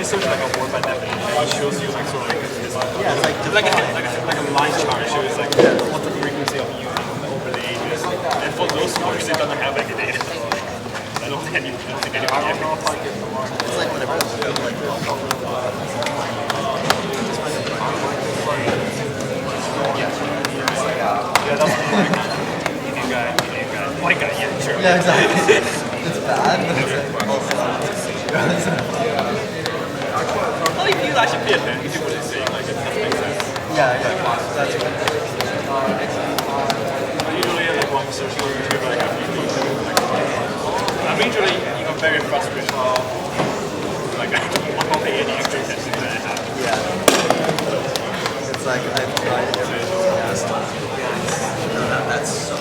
this seems like a word by definition. It shows you like sort of like this. Yeah, it's like a line chart. It shows like what's the frequency of using over the ages. And for those words, it doesn't have any data. I don't think anybody It's like whenever it's like yeah, that's Indian guy. White guy, yeah, sure. yeah, exactly. It's bad, but it's also Well, you actually pay attention to what he's saying, like it doesn't make sense. yeah, that's right. Usually, like one search word, like I'm usually even very frustrated. Like I don't pay any extra attention that I have. Yeah. It's like I've tried everything. That's so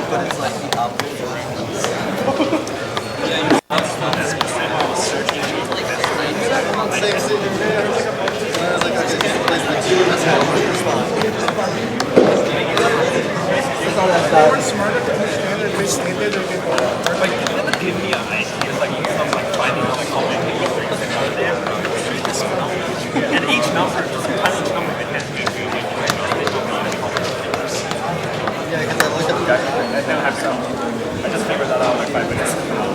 but it's like the opposite. Smarter to understand that they stated that they are like it doesn't give me an idea like some like finding like how many things are there. And each number is kind of number it has. Yeah, because I looked at the I don't have to. I just figured that out like 5 minutes ago.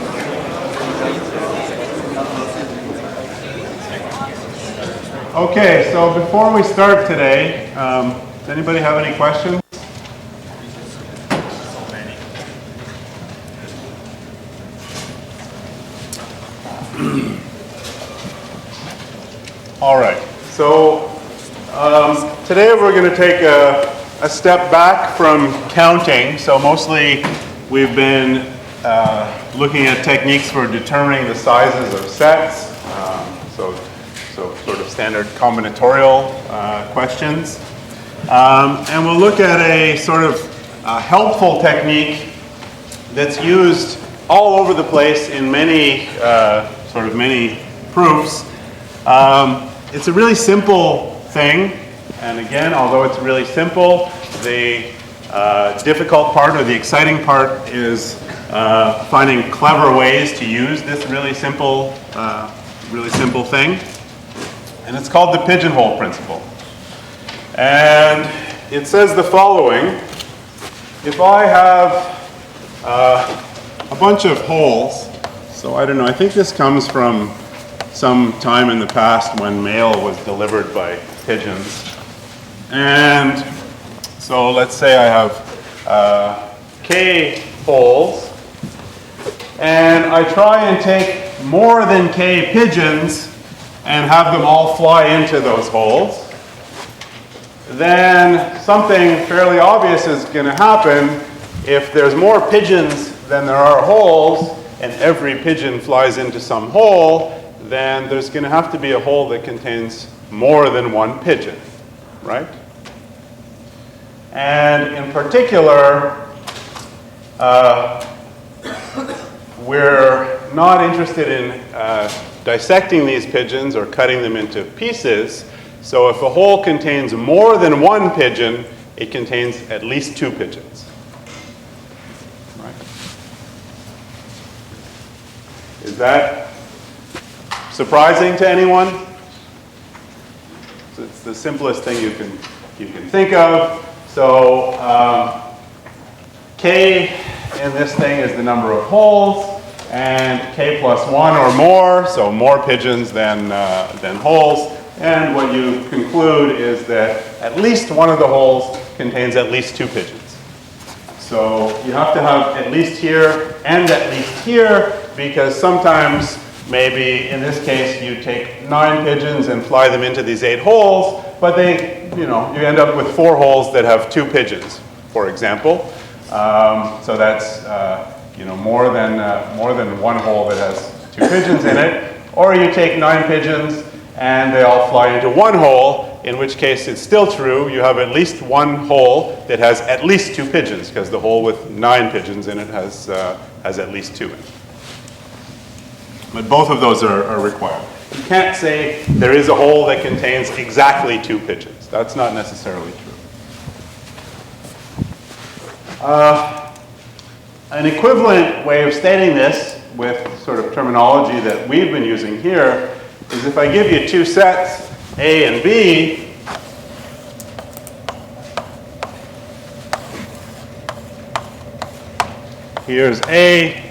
Okay, so before we start today, does anybody have any questions? All right, so today we're going to take a step back from counting. So mostly we've been looking at techniques for determining the sizes of sets, so sort of standard combinatorial questions. And we'll look at a sort of helpful technique that's used all over the place in many many proofs. It's a really simple thing, and again, although it's really simple, the difficult part or the exciting part is finding clever ways to use this really simple thing. And it's called the pigeonhole principle. And it says the following: if I have a bunch of holes, so I don't know, I think this comes from some time in the past when mail was delivered by pigeons. And so let's say I have K holes, and I try and take more than K pigeons and have them all fly into those holes, then something fairly obvious is going to happen. If there's more pigeons than there are holes, and every pigeon flies into some hole, then there's going to have to be a hole that contains more than one pigeon, right? And in particular, we're not interested in dissecting these pigeons or cutting them into pieces. So if a hole contains more than one pigeon, it contains at least two pigeons. Right? Is that surprising to anyone? So it's the simplest thing you can think of. So K in this thing is the number of holes, and K plus one or more, so more pigeons than holes. And what you conclude is that at least one of the holes contains at least two pigeons. So you have to have at least here and at least here, because sometimes maybe in this case you take 9 pigeons and fly them into these 8 holes, but you end up with 4 holes that have 2 pigeons, for example. So that's more than one hole that has 2 pigeons in it. or you take 9 pigeons and they all fly into one hole, in which case it's still true. You have at least one hole that has at least 2 pigeons, because the hole with 9 pigeons in it has at least 2 in it. But both of those are required. You can't say there is a hole that contains exactly 2 pigeons. That's not necessarily true. An equivalent way of stating this with sort of terminology that we've been using here is if I give you 2 sets, A and B, here's A,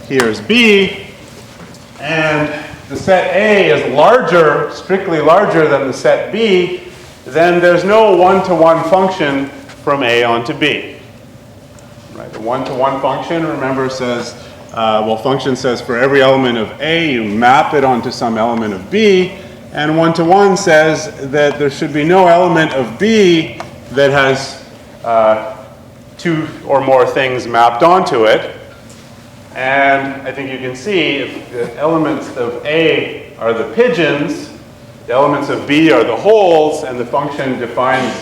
here's B, and the set A is larger, strictly larger than the set B, then there's no one-to-one function from A onto B. Right? The one-to-one function, remember, says, function says for every element of A, you map it onto some element of B, and one-to-one says that there should be no element of B that has 2 or more things mapped onto it. And I think you can see if the elements of A are the pigeons, the elements of B are the holes, and the function defines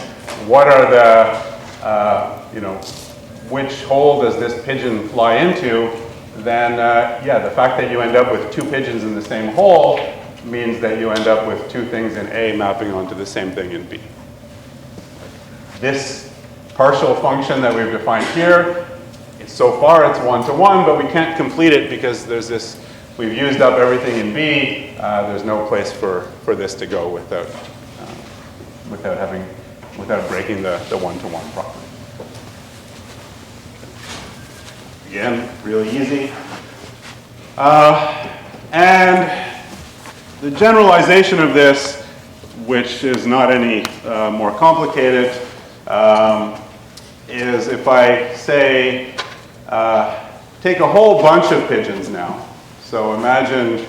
what are the, which hole does this pigeon fly into, then the fact that you end up with 2 pigeons in the same hole means that you end up with 2 things in A mapping onto the same thing in B. This partial function that we've defined here, so far it's one-to-one, but we can't complete it because there's this, we've used up everything in B. There's no place for this to go without breaking the one-to-one property. Again, really easy. And the generalization of this, which is not any more complicated, is if I say, take a whole bunch of pigeons now. So imagine,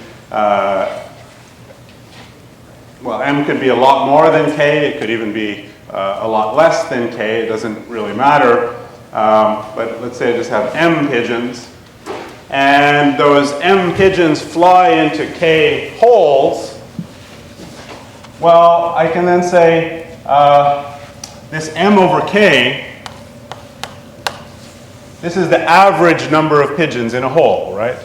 M could be a lot more than K. It could even be a lot less than K. It doesn't really matter. But let's say I just have M pigeons. And those M pigeons fly into K holes. Well, I can then say this M over K, this is the average number of pigeons in a hole, right?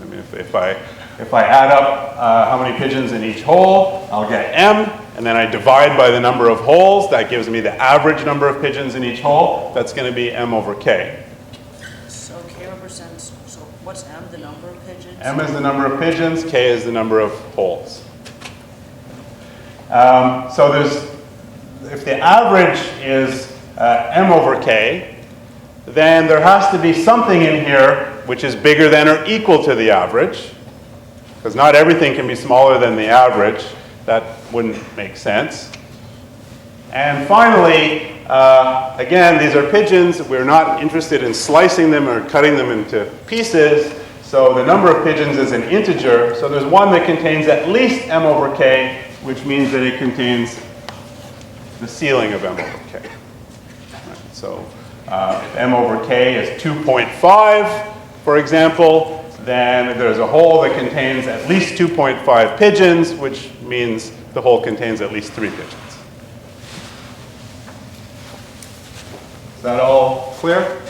I mean, if I add up how many pigeons in each hole, I'll get M, and then I divide by the number of holes. That gives me the average number of pigeons in each hole. That's going to be M over K. So K represents, so what's M, the number of pigeons? M is the number of pigeons, K is the number of holes. So if the average is M over K, then there has to be something in here which is bigger than or equal to the average, because not everything can be smaller than the average. That wouldn't make sense. And finally, again, these are pigeons. We're not interested in slicing them or cutting them into pieces, so the number of pigeons is an integer. So there's one that contains at least M over K, which means that it contains the ceiling of M over K. Right, so if M over K is 2.5, for example, then there's a hole that contains at least 2.5 pigeons, which means the hole contains at least 3 pigeons. Is that all clear?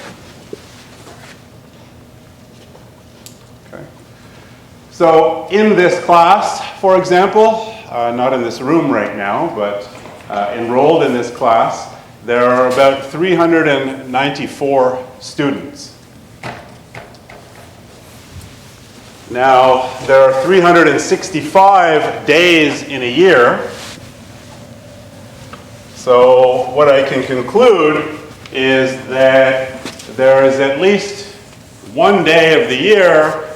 Okay. So in this class, for example, not in this room right now, but enrolled in this class, there are about 394 students. Now, there are 365 days in a year. So what I can conclude is that there is at least one day of the year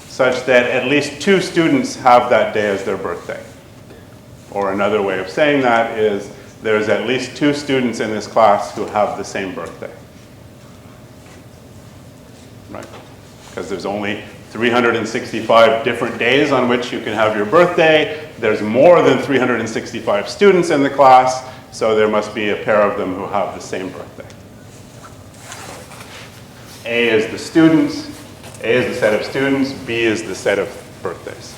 such that at least 2 students have that day as their birthday. Or another way of saying that is there's at least 2 students in this class who have the same birthday. Right? Because there's only 365 different days on which you can have your birthday. There's more than 365 students in the class, so there must be a pair of them who have the same birthday. A is the students, A is the set of students, B is the set of birthdays.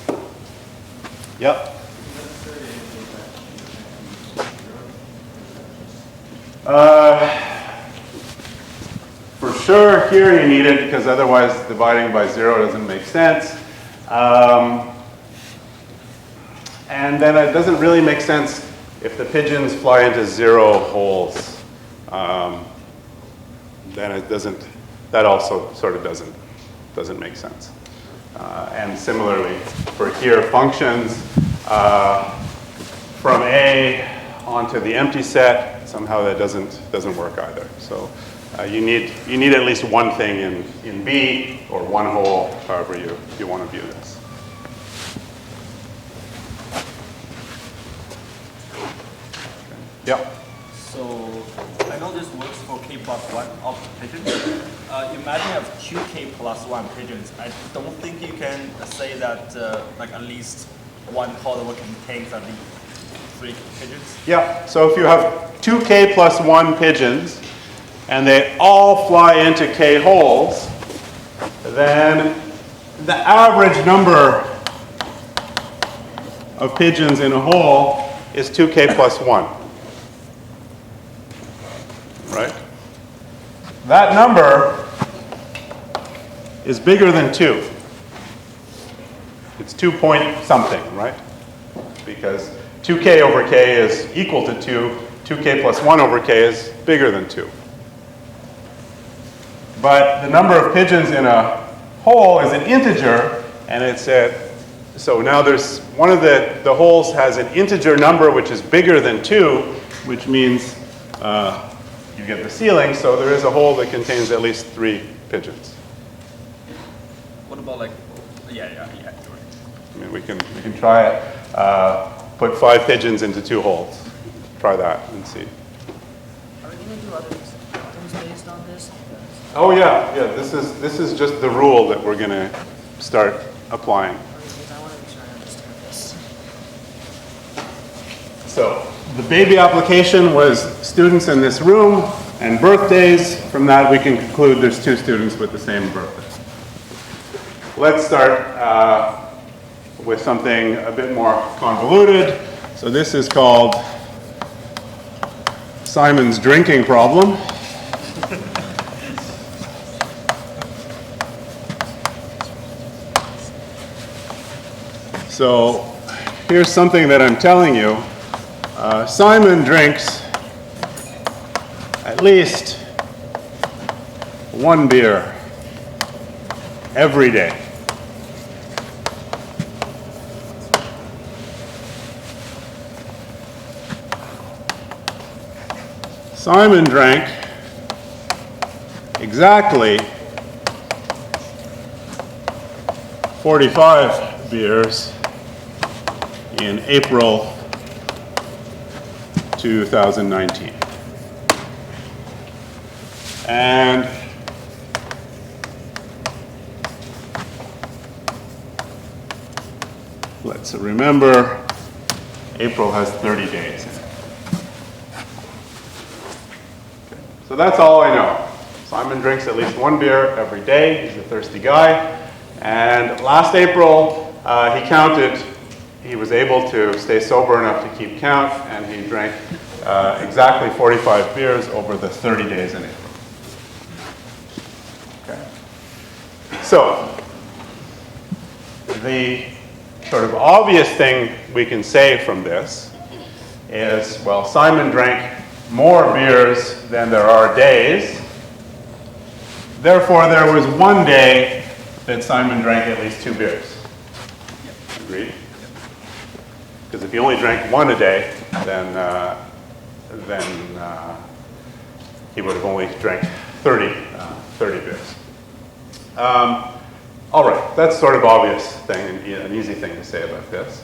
Yep. For sure, here you need it because otherwise dividing by 0 doesn't make sense. And then it doesn't really make sense if the pigeons fly into 0 holes. Then it doesn't, that also sort of doesn't make sense. And similarly, for here, functions from A onto the empty set, somehow that doesn't work either. So you need at least one thing in B or one hole, however you want to view this. Yeah. So I know this works for k plus 1 of pigeons. Imagine you have 2k plus 1 pigeons. I don't think you can say that like at least one column contains at least 3 pigeons. Yeah, so if you have 2k plus 1 pigeons, and they all fly into k holes, then the average number of pigeons in a hole is 2k plus 1. Right? That number is bigger than 2. It's 2 point something, right? Because 2k over k is equal to 2. 2k plus 1 over k is bigger than 2. But the number of pigeons in a hole is an integer, and it's so now there's one of the holes has an integer number which is bigger than 2, which means you get the ceiling, so there is a hole that contains at least 3 pigeons. What about like, yeah, you're right. I mean, we can try it. Put 5 pigeons into 2 holes. Try that and see. Are we going to do other things based on this? Oh yeah. This is just the rule that we're going to start applying. Because I want to make sure I understand this. So the baby application was students in this room and birthdays. From that, we can conclude there's 2 students with the same birthday. Let's start with something a bit more convoluted. So this is called Simon's drinking problem. So here's something that I'm telling you. Simon drinks at least 1 beer every day. Simon drank exactly 45 beers in April 2019. And let's remember, April has 30 days in it. Okay. So that's all I know. Simon drinks at least 1 beer every day. He's a thirsty guy. And last April, he counted. He was able to stay sober enough to keep count, and he drank exactly 45 beers over the 30 days in April. Okay. So, the sort of obvious thing we can say from this is, well, Simon drank more beers than there are days. Therefore, there was 1 day that Simon drank at least 2 beers. Agreed? Because if he only drank 1 a day, then he would have only drank 30 beers. All right, that's sort of obvious thing, an easy thing to say about this.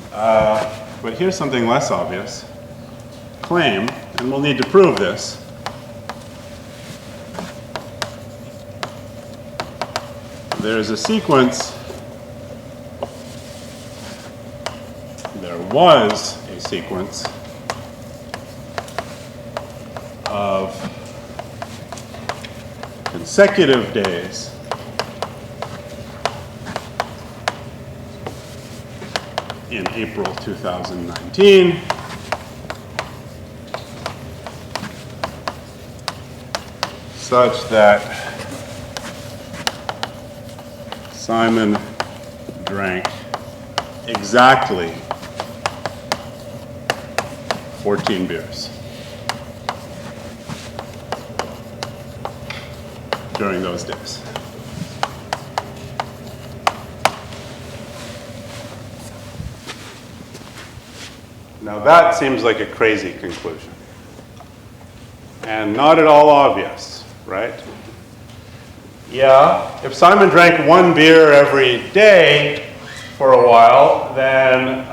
But here's something less obvious. Claim, and we'll need to prove this. There's a sequence. There was a sequence of consecutive days in April 2019. Such that Simon drank exactly 14 beers during those days. Now that seems like a crazy conclusion, and not at all obvious, right? Yeah, if Simon drank 1 beer every day for a while, then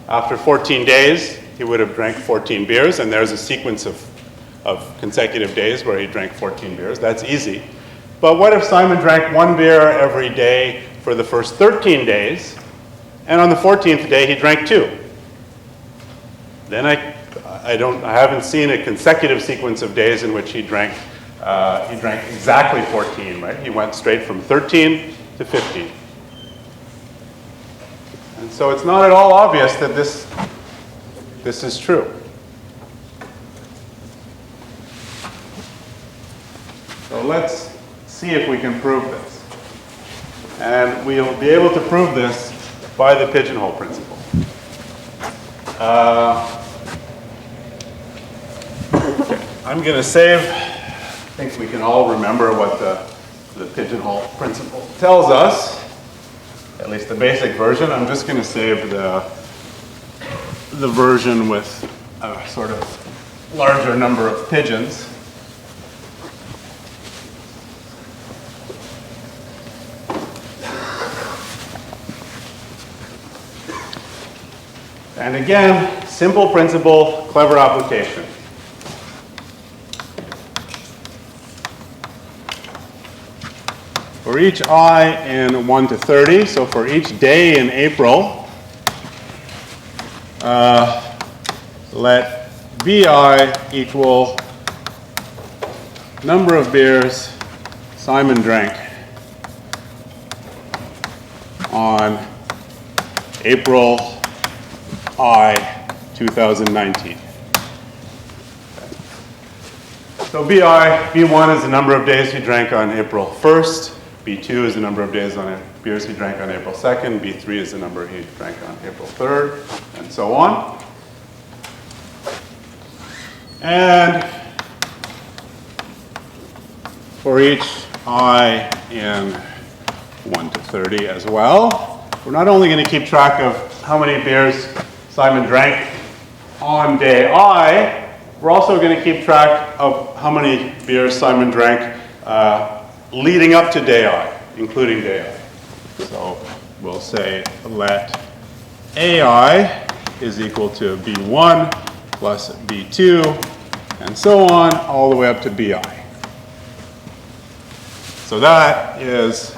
after 14 days, he would have drank 14 beers, and there's a sequence of consecutive days where he drank 14 beers. That's easy. But what if Simon drank 1 beer every day for the first 13 days, and on the 14th day he drank 2? Then I haven't seen a consecutive sequence of days in which he drank exactly 14, right? He went straight from 13 to 15. And so it's not at all obvious that this is true. So let's see if we can prove this. And we'll be able to prove this by the pigeonhole principle. I'm going to save, I think we can all remember what the pigeonhole principle tells us, at least the basic version. I'm just going to save the version with a sort of larger number of pigeons. And again, simple principle, clever application. For each I in 1 to 30, so for each day in April, let BI equal number of beers Simon drank on April I 2019. So B1 is the number of days he drank on April 1st. B2 is the number of beers he drank on April 2nd. B3 is the number he drank on April 3rd, and so on. And for each I in 1 to 30 as well, we're not only going to keep track of how many beers Simon drank on day I, we're also going to keep track of how many beers Simon drank leading up to day I, including day I. So we'll say let AI is equal to B1 plus B2, and so on, all the way up to BI. So that is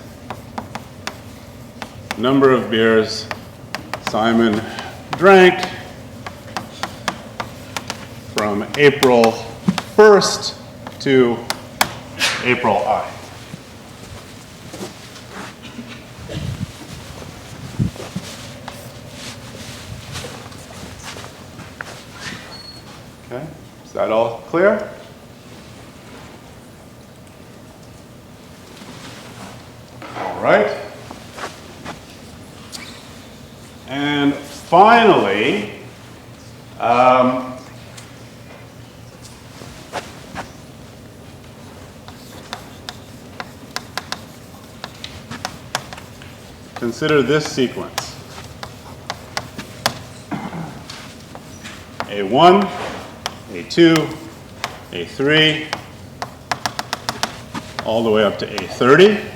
number of beers Simon drank from April 1st to April I. Okay, is that all clear? All right. And finally, consider this sequence. A1, A2, A3, all the way up to A30.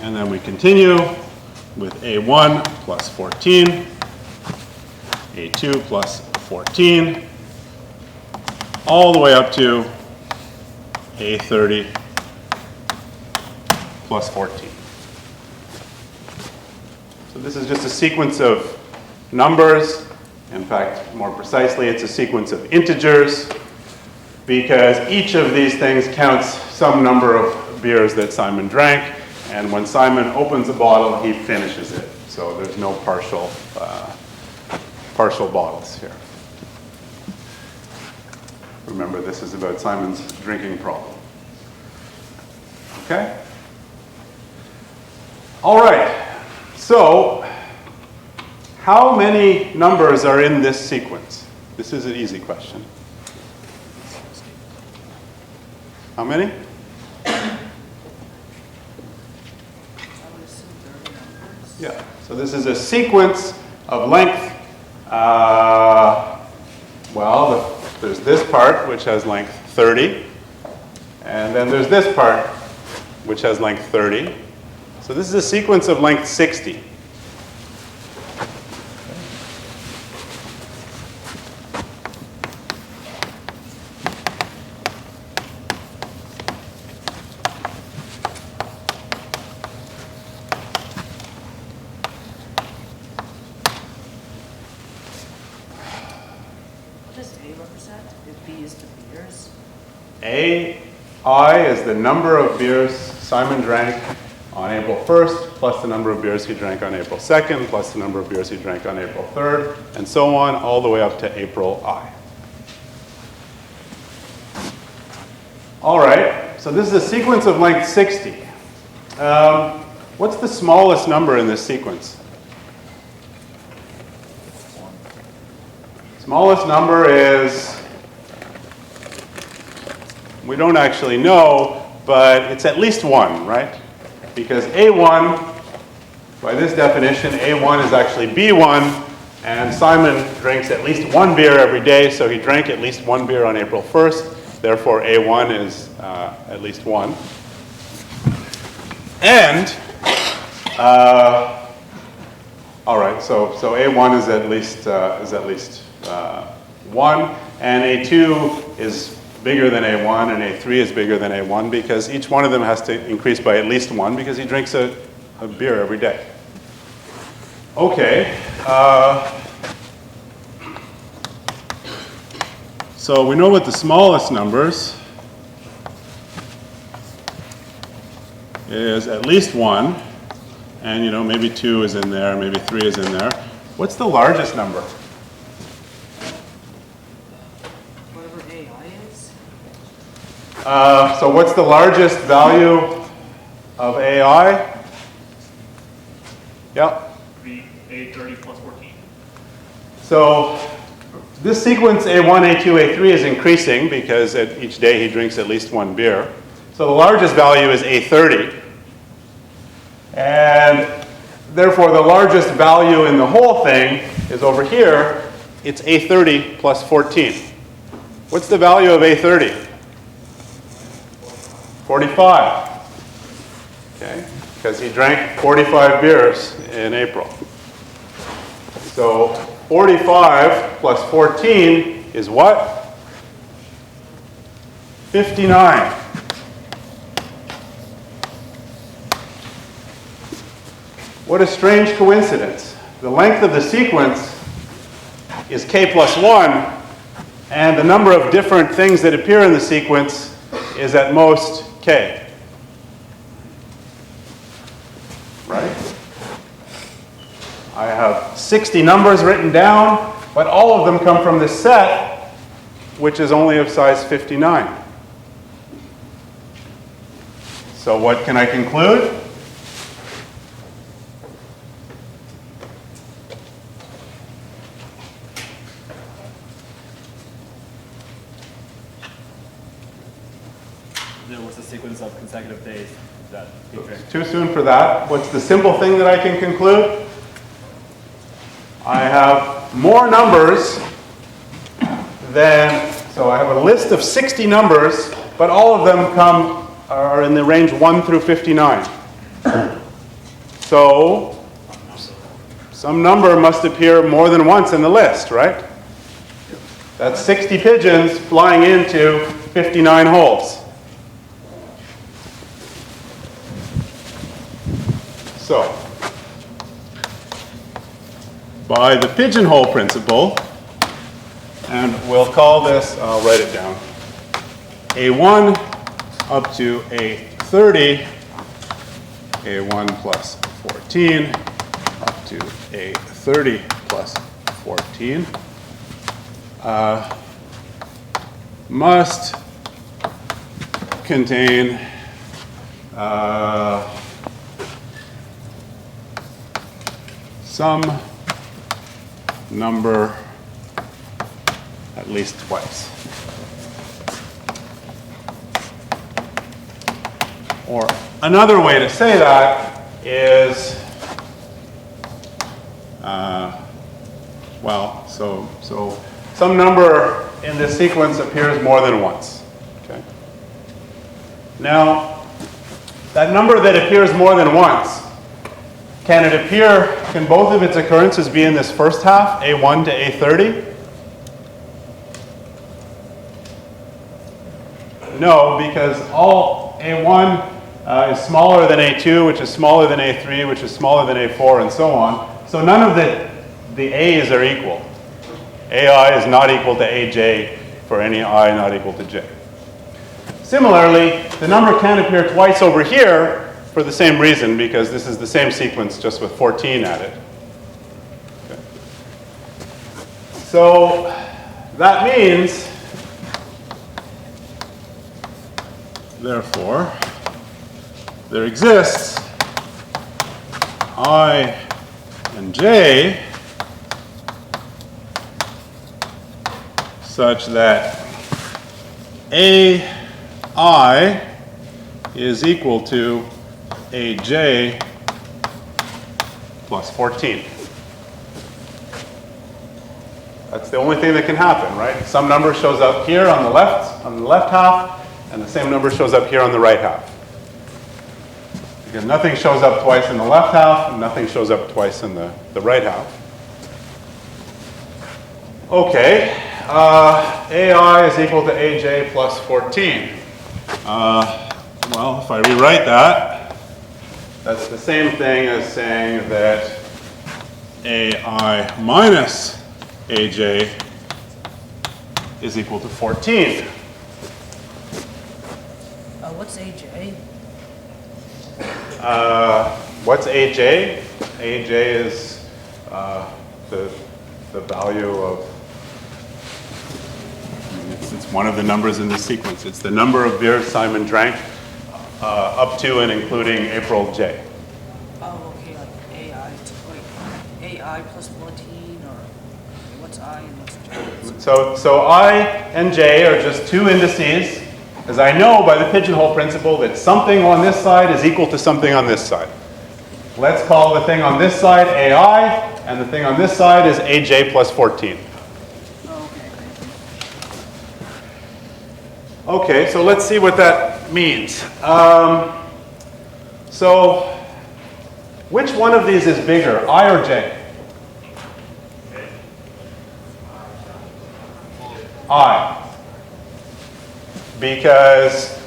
And then we continue with A1 plus 14, A2 plus 14, all the way up to A30 plus 14. So this is just a sequence of numbers. In fact, more precisely, it's a sequence of integers, because each of these things counts some number of beers that Simon drank, And when Simon opens a bottle, he finishes it. So there's no partial bottles here. Remember, this is about Simon's drinking problem. Okay? All right. So, how many numbers are in this sequence? This is an easy question. How many? I would assume 30 numbers. Yeah. So this is a sequence of length. There's this part, which has length 30. And then there's this part, which has length 30. So this is a sequence of length 60. What does A represent? If B is the beers? AI is the number of beers Simon drank on April 1st, plus the number of beers he drank on April 2nd, plus the number of beers he drank on April 3rd, and so on, all the way up to April I. All right, so this is a sequence of length 60. What's the smallest number in this sequence? Smallest number is, we don't actually know, but it's at least 1, right? Because A1, by this definition, A1 is actually B1, and Simon drinks at least 1 beer every day, so he drank at least 1 beer on April 1st, therefore A1 is at least 1. And, all right, so A1 is at least 1, and A2 is bigger than A1, and A3 is bigger than A1, because each one of them has to increase by at least 1, because he drinks a beer every day. Okay. So we know what the smallest numbers is at least 1, and maybe 2 is in there, maybe 3 is in there. What's the largest number? Whatever AI is? So what's the largest value of AI? Yep. A30 plus 14. So this sequence A1, A2, A3 is increasing because at each day he drinks at least 1 beer. So the largest value is A30. And therefore the largest value in the whole thing is over here. It's A30 plus 14. What's the value of A30? 45. Okay, because he drank 45 beers in April. So 45 plus 14 is what? 59. What a strange coincidence. The length of the sequence is k plus 1, and the number of different things that appear in the sequence is at most k. Right? I have 60 numbers written down, but all of them come from this set, which is only of size 59. So what can I conclude? What's the sequence of consecutive days that he drank? Too soon for that. What's the simple thing that I can conclude? I have more numbers than, so I have a list of 60 numbers, but all of them are in the range 1 through 59. So some number must appear more than once in the list, right? That's 60 pigeons flying into 59 holes. So, by the pigeonhole principle, and we'll call this, I'll write it down, A1 up to A30 A1 plus 14 up to A30 plus 14 must contain some number at least twice. Or another way to say that is, well, so some number in this sequence appears more than once. Okay. Now, that number that appears more than once, can both of its occurrences be in this first half, A1 to A30? No, because all A1 is smaller than A2, which is smaller than A3, which is smaller than A4, and so on. So none of the A's are equal. AI is not equal to AJ for any I not equal to J. Similarly, the number can appear twice over here for the same reason, because this is the same sequence just with 14 added. Okay. So that means, therefore, there exists I and J such that AI is equal to AJ plus 14. That's the only thing that can happen, right? Some number shows up here on the left half, and the same number shows up here on the right half. Because nothing shows up twice in the left half, and nothing shows up twice in the right half. Okay, AI is equal to AJ plus 14. Well, if I rewrite that, that's the same thing as saying that AI minus AJ is equal to 14. What's AJ? What's AJ? AJ is the value of, it's one of the numbers in the sequence. It's the number of beers Simon drank up to and including April J. Oh, okay, like AI plus 14, or what's I and what's J? So I and J are just two indices, as I know by the pigeonhole principle that something on this side is equal to something on this side. Let's call the thing on this side AI, and the thing on this side is AJ plus 14. Okay, so let's see what that means. So which one of these is bigger, I or J? I. Because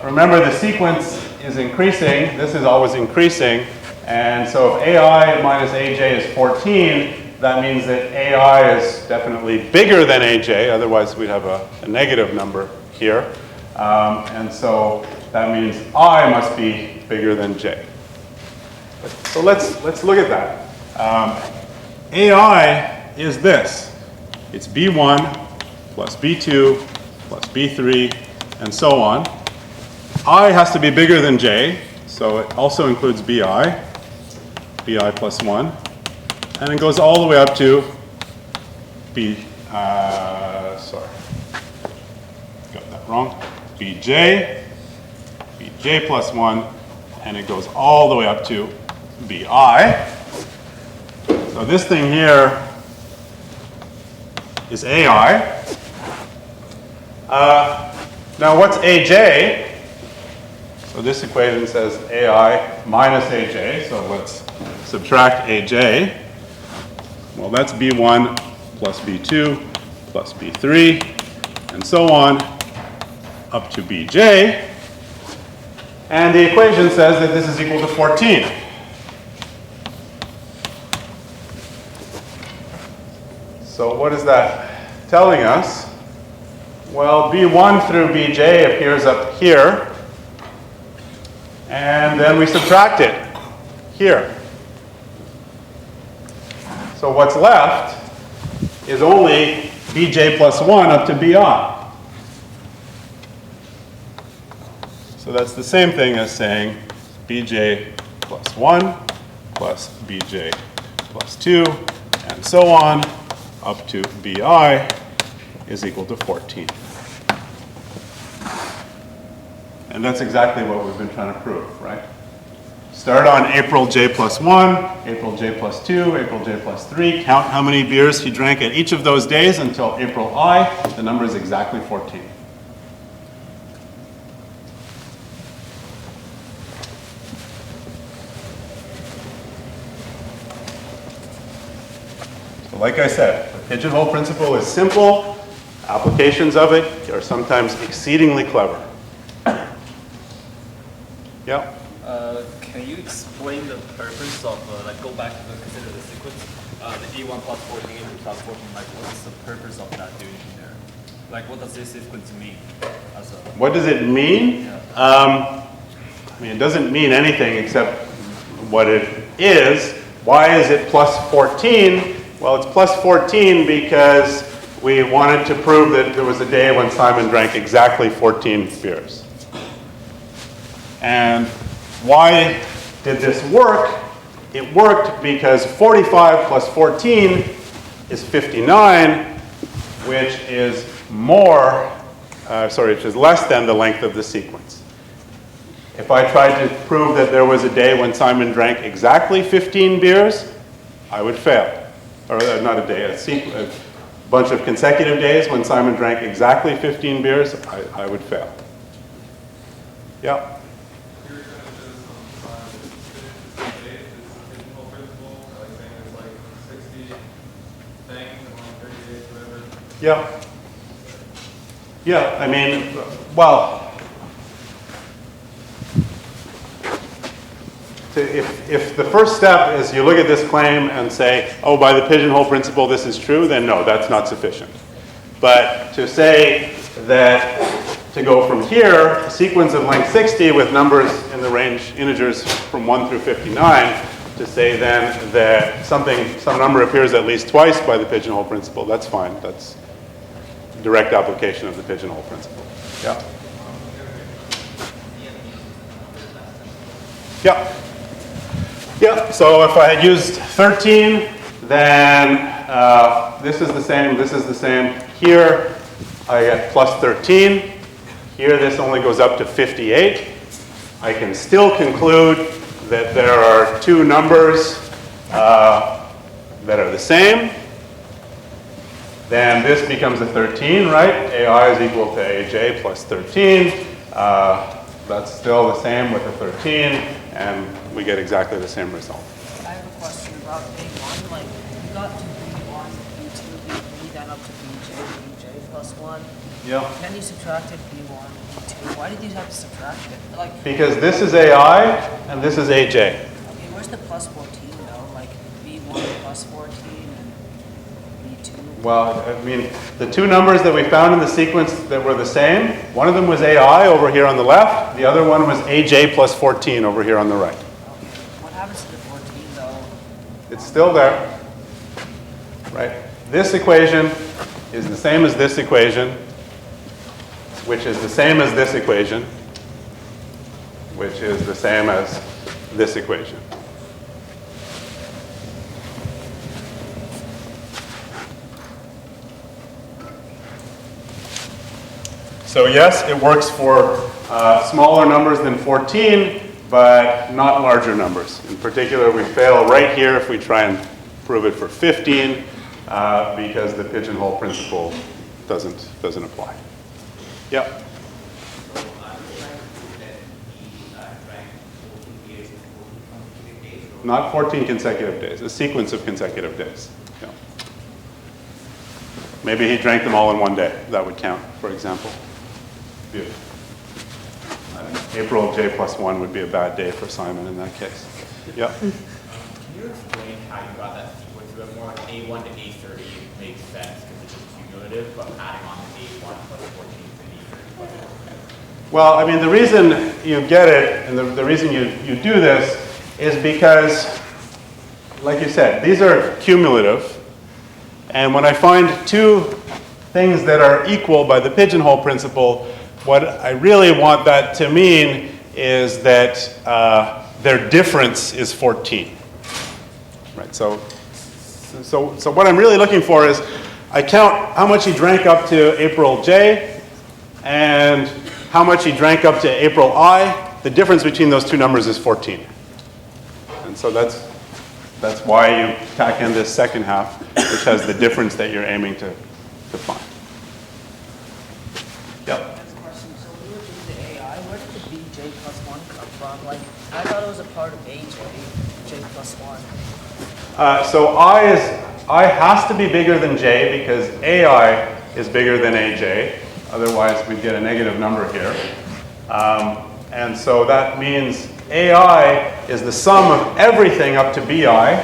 remember, the sequence is increasing. This is always increasing. And so if AI minus AJ is 14, that means that AI is definitely bigger than AJ. Otherwise, we'd have a negative number here. And so that means I must be bigger than J. So let's look at that. AI is this. It's B1 plus B2 plus B3, and so on. I has to be bigger than J, so it also includes BI plus 1, and it goes all the way up to got that wrong, BJ plus 1, and it goes all the way up to BI. So this thing here is AI. Now what's AJ? So this equation says AI minus AJ, so let's subtract AJ. Well, that's B1 plus B2 plus B3, and so on, up to BJ. And the equation says that this is equal to 14. So what is that telling us? Well, B1 through BJ appears up here. And and then we subtract it here. So what's left is only bj plus 1 up to bi. So that's the same thing as saying bj plus 1 plus bj plus 2, and so on, up to bi is equal to 14. And that's exactly what we've been trying to prove, right? Start on April j plus 1, April j plus 2, April j plus 3, count how many beers he drank at each of those days until April I. The number is exactly 14. So like I said, the pigeonhole principle is simple. Applications of it are sometimes exceedingly clever. Yeah? Can you explain the purpose of, like, go back to consider the sequence, the E1 plus 14, E2 plus 14, like, what's the purpose of that doing there? Like, what does this sequence mean? As a, What does it mean? Yeah. I mean, it doesn't mean anything except what it is. Why is it plus 14? Well, it's plus 14 because we wanted to prove that there was a day when Simon drank exactly 14 beers. And why did this work? It worked because 45 plus 14 is 59, which is which is less than the length of the sequence. If I tried to prove that there was a day when Simon drank exactly 15 beers, I would fail. Or not a day, a bunch of consecutive days when Simon drank exactly 15 beers, I would fail. Yeah? Yeah. Yeah, I mean, well, if the first step is you look at this claim and say, oh, by the pigeonhole principle this is true, then no, that's not sufficient. But to say that to go from here, a sequence of length 60 with numbers in the range, integers from 1 through 59, to say then that some number appears at least twice by the pigeonhole principle, that's fine. That's direct application of the pigeonhole principle. Yeah. Yeah. Yeah, so if I had used 13, then this is the same, this is the same. Here, I get plus 13. Here, this only goes up to 58. I can still conclude that there are two numbers that are the same. Then this becomes a 13, right? AI is equal to AJ plus 13. That's still the same with a 13, and we get exactly the same result. I have a question about A1. Like, you got to B1, B2, B3, then up to BJ plus 1. Yeah. Then you subtracted B1, B2. Why did you have to subtract it? Like, Because this is AI, and this is AJ. okay, where's the plus 14 though? Like, B1 plus 14 and B2. Well, I mean, the two numbers that we found in the sequence that were the same, one of them was AI over here on the left, the other one was AJ plus 14 over here on the right. What happens to the 14 though? It's still there, right? This equation is the same as this equation, which is the same as this equation, which is the same as this equation. So yes, it works for smaller numbers than 14, but not larger numbers. In particular, we fail right here if we try and prove it for 15, because the pigeonhole principle doesn't apply. Yep. Not 14 consecutive days, a sequence of consecutive days. Yeah. Maybe he drank them all in one day. That would count, for example. April J plus 1 would be a bad day for Simon in that case. Yeah. Can you explain how you got that sequence a bit more? Like A1 to A30 makes sense because it's just cumulative, but adding on to A1 plus 14 to A30 plus 14. Well, I mean, the reason you get it and the reason you do this is because, like you said, these are cumulative. And when I find two things that are equal by the pigeonhole principle, what I really want that to mean is that their difference is 14. Right, so what I'm really looking for is I count how much he drank up to April J and how much he drank up to April I. The difference between those two numbers is 14. And so that's why you tack in this second half, which has the difference that you're aiming to find. Yep. Next question. So when you were doing the AI, where did the bj plus 1 come from? Like, I thought it was a part of aj, j plus 1. So I has to be bigger than j because ai is bigger than aj. Otherwise, we'd get a negative number here. And so that means ai is the sum of everything up to bi.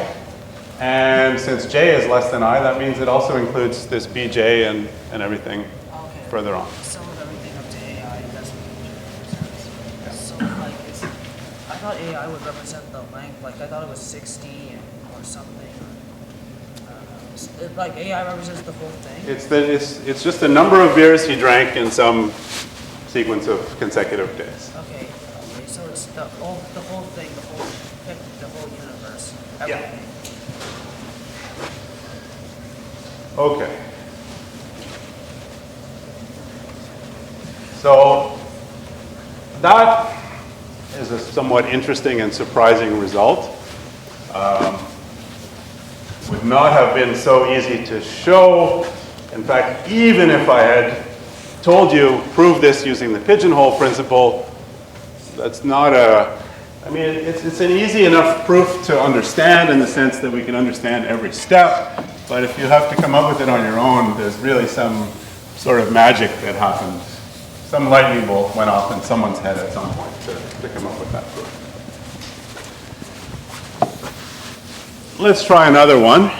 And since j is less than I, that means it also includes this bj and everything Okay. further on. Sum of everything up to AI, that's what bj represents. So, like, I thought AI would represent the length. Like, I thought it was 60 or something. Like, AI represents the whole thing? It's just the number of beers he drank in some sequence of consecutive days. Okay, so it's the whole thing, the whole universe. Everything. Okay. So that is a somewhat interesting and surprising result. Would not have been so easy to show. In fact, even if I had told you prove this using the pigeonhole principle, that's not I mean, it's an easy enough proof to understand in the sense that we can understand every step, but if you have to come up with it on your own, there's really some sort of magic that happened. Some lightning bolt went off in someone's head at some point to come up with that proof. Let's try another one.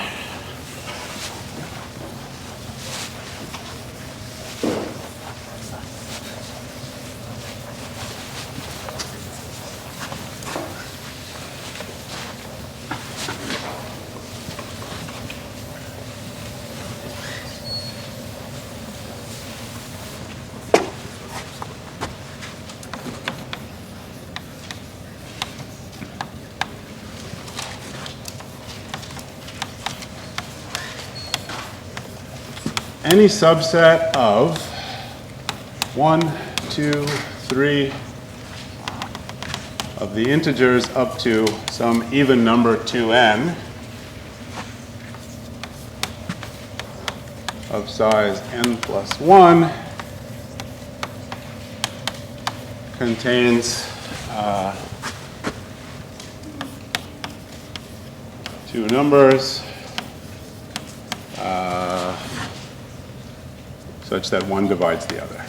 Any subset of 1, 2, 3 of the integers up to some even number 2n of size n plus 1 contains two numbers such that one divides the other.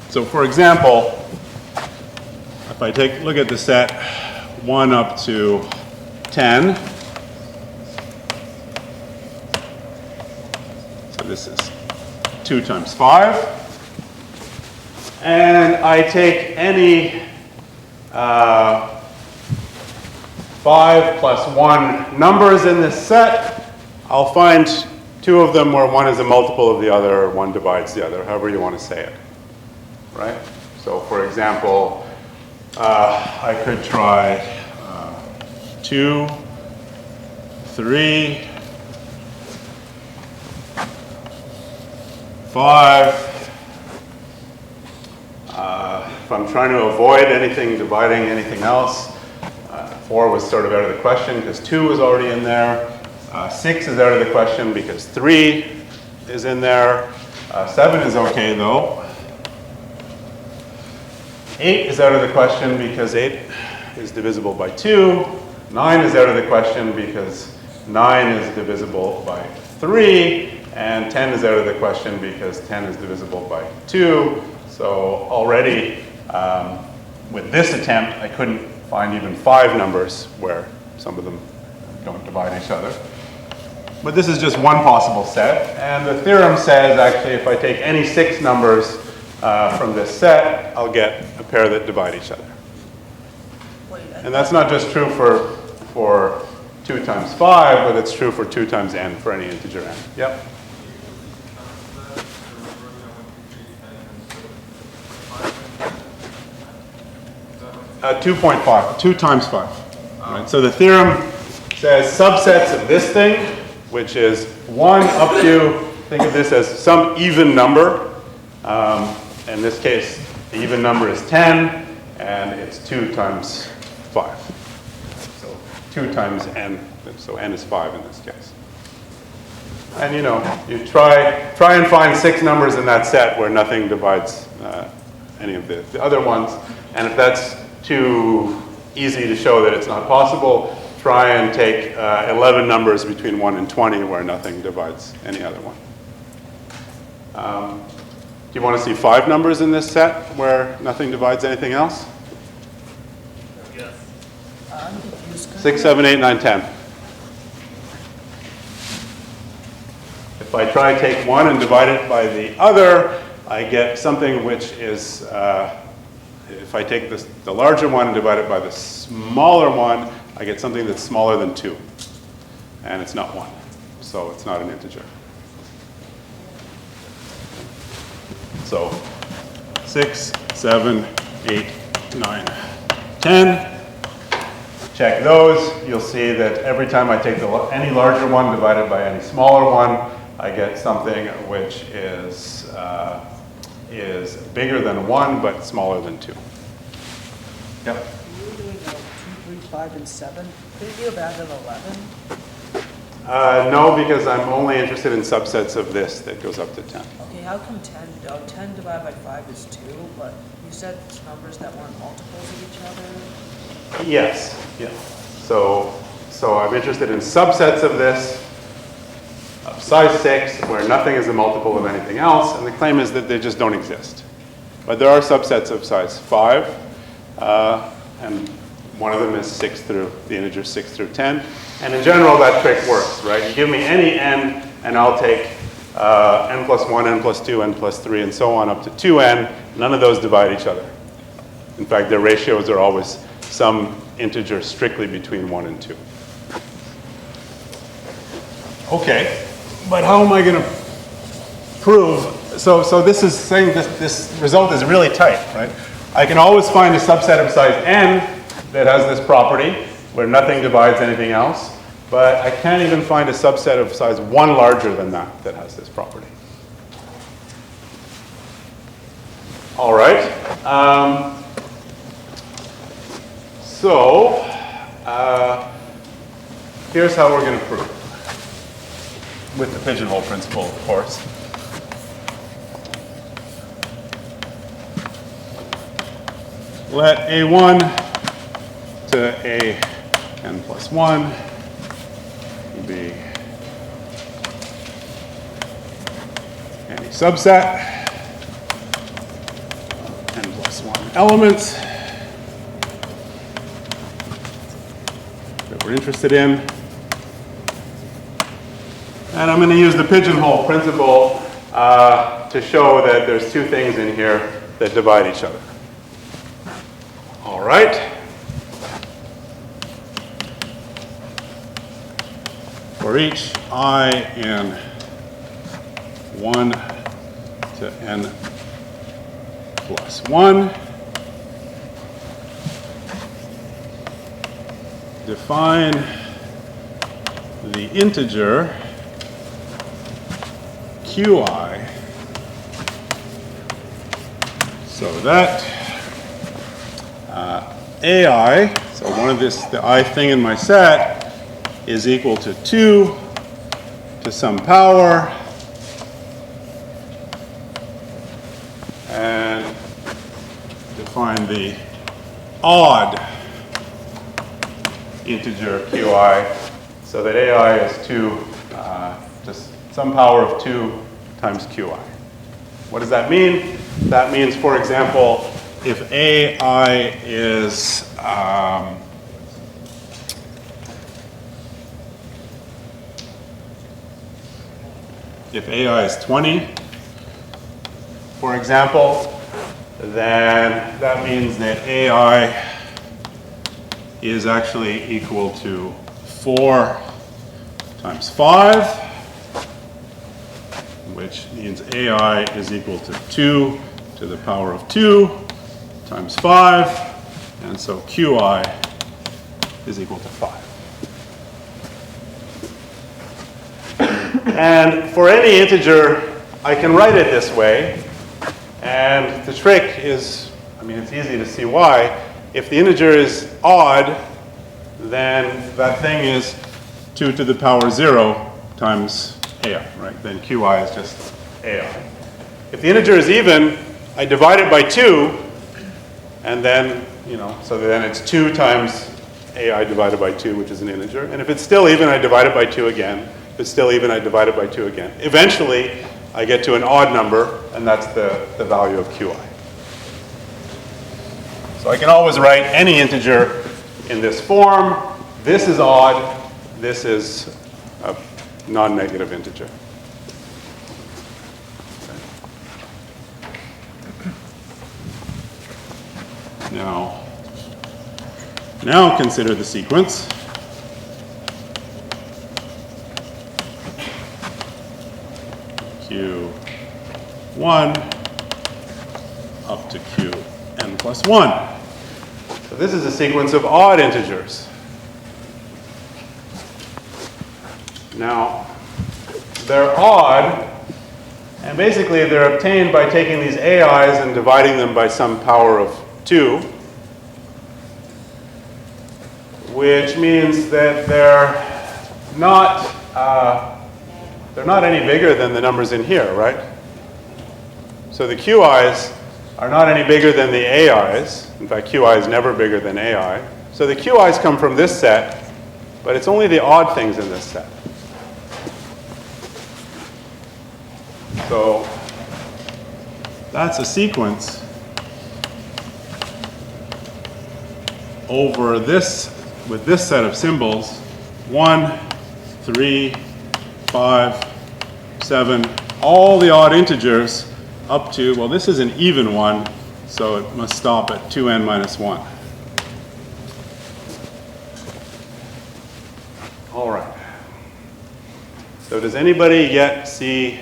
So for example, if I look at the set 1 up to 10, so this is 2 times 5, and I take any 5 plus 1 numbers in this set, I'll find 2 of them where one is a multiple of the other, or one divides the other, however you want to say it, right? So for example, I could try 2, 3, 5. If I'm trying to avoid anything dividing anything else, 4 was sort of out of the question because 2 was already in there. 6 is out of the question because 3 is in there. 7 is okay though. 8 is out of the question because 8 is divisible by 2. 9 is out of the question because 9 is divisible by 3. And 10 is out of the question because 10 is divisible by 2. So already with this attempt, I couldn't find even 5 numbers where some of them don't divide each other. But this is just one possible set, and the theorem says actually if I take any 6 numbers from this set, I'll get a pair that divide each other. And that's not just true for 2 times 5, but it's true for 2 times n for any integer n. Yep. 2.5, 2 times 5. Right? So the theorem says subsets of this thing, which is 1 up to, think of this as some even number. In this case, the even number is 10, and it's 2 times 5. So 2 times n, so n is 5 in this case. And you try and find 6 numbers in that set where nothing divides any of the other ones. And if that's too easy to show that it's not possible, try and take 11 numbers between 1 and 20 where nothing divides any other one. Do you want to see 5 numbers in this set where nothing divides anything else? Yes. I'm confused. 6, 7, 8, 9, 10. If I try take one and divide it by the other, I get something which is, if I take the larger one and divide it by the smaller one, I get something that's smaller than 2. And it's not 1, so it's not an integer. So 6, 7, 8, 9, 10. Check those. You'll see that every time I take any larger one divided by any smaller one, I get something which is bigger than 1 but smaller than 2. Yep. We were doing 2, 3, 5, and 7. Could you do that at 11? No, because I'm only interested in subsets of this that goes up to 10. Okay, how come 10 divided by 5 is 2, but you said numbers that weren't multiples of each other? Yes. Yeah. So I'm interested in subsets of this of size 6 where nothing is a multiple of anything else, and the claim is that they just don't exist. But there are subsets of size 5, and one of them is the integer 6 through 10. And in general, that trick works, right? You give me any n, and I'll take n plus 1, n plus 2, n plus 3, and so on up to 2n. None of those divide each other. In fact, their ratios are always some integer strictly between 1 and 2. Okay, but how am I going to prove? So this is saying this result is really tight, right? I can always find a subset of size n that has this property where nothing divides anything else, but I can't even find a subset of size 1 larger than that has this property. All right. So here's how we're going to prove. With the pigeonhole principle, of course. Let A1 to an plus 1 be any subset of n plus 1 elements that we're interested in. And I'm going to use the pigeonhole principle to show that there's 2 things in here that divide each other. All right. For each I in 1 to n plus 1, define the integer qi so that ai, so the I thing in my set, is equal to 2 to some power, and define the odd integer qi so that ai is 2, just some power of 2 times qi. What does that mean? That means, for example, if ai is if AI is 20, for example, then that means that AI is actually equal to 4 times 5, which means AI is equal to 2 to the power of 2 times 5, and so QI is equal to 5. And for any integer, I can write it this way, and the trick is, I mean, it's easy to see why. If the integer is odd, then that thing is 2 to the power 0 times AI, right? Then QI is just AI. If the integer is even, I divide it by 2, and then, so then it's 2 times AI divided by 2, which is an integer. And if it's still even, I divide it by 2 again. If it's still even, I divide it by 2 again. Eventually, I get to an odd number, and that's the value of QI. So I can always write any integer in this form. This is odd. This is a non-negative integer. Now consider the sequence. Q1 up to Qn plus 1. So this is a sequence of odd integers. Now, they're odd, and basically they're obtained by taking these AIs and dividing them by some power of 2, which means that they're not any bigger than the numbers in here, right? So the QIs are not any bigger than the AIs. In fact, QI is never bigger than AI. So the QIs come from this set, but it's only the odd things in this set. So that's a sequence over this, with this set of symbols, 1, 3, 5, 7, all the odd integers up to, well, this is an even one, so it must stop at 2n minus 1. All right. So does anybody yet see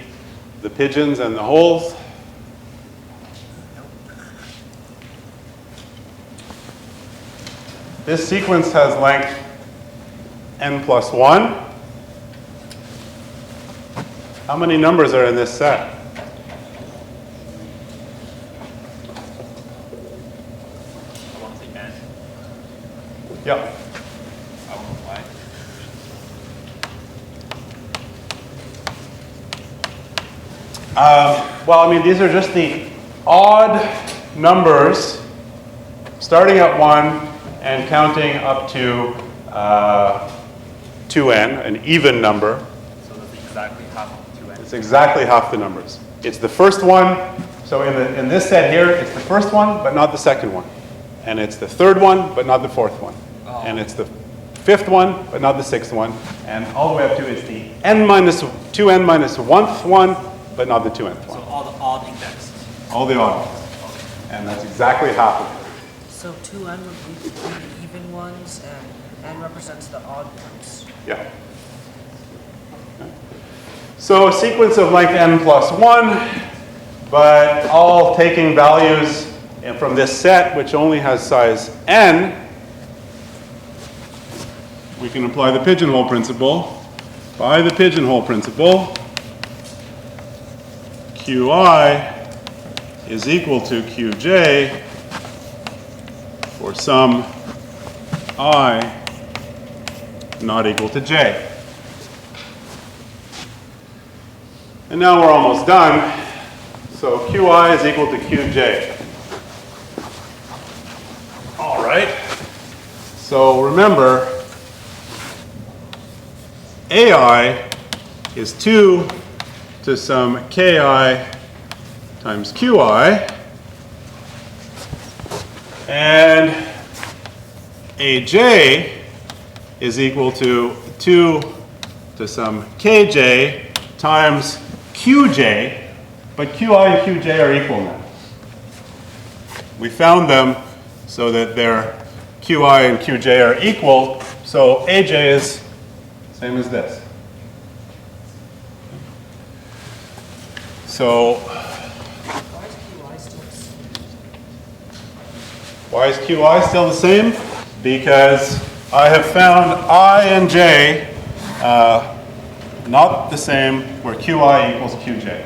the pigeons and the holes? This sequence has length n plus 1. How many numbers are in this set? I want to say n. Yeah. I want to y. Well, I mean, these are just the odd numbers starting at 1 and counting up to 2n, an even number. So that's exactly half of 2n. It's exactly half the numbers. It's the first one. So in this set here, it's the first one, but not the second one. And it's the third one, but not the fourth one. Oh. And it's the fifth one, but not the sixth one. And all the way up to it's the 2n minus 1th one, but not the 2nth one. So all the odd indexes. All the odd ones. And that's exactly half of it. So 2n would be the even ones, and n represents the odd ones. Yeah. Okay. So a sequence of length n plus 1, but all taking values from this set, which only has size n. We can apply the pigeonhole principle. By the pigeonhole principle, Qi is equal to Qj for some I not equal to j. And now we're almost done. So Qi is equal to Qj. All right. So remember, AI is 2 to some ki times qi, and aj is equal to 2 to some kj times qj, but qi and qj are equal now. We found them so that their qi and qj are equal, so aj is same as this. So why is qi still the same? Because I have found I and j not the same where qi equals qj.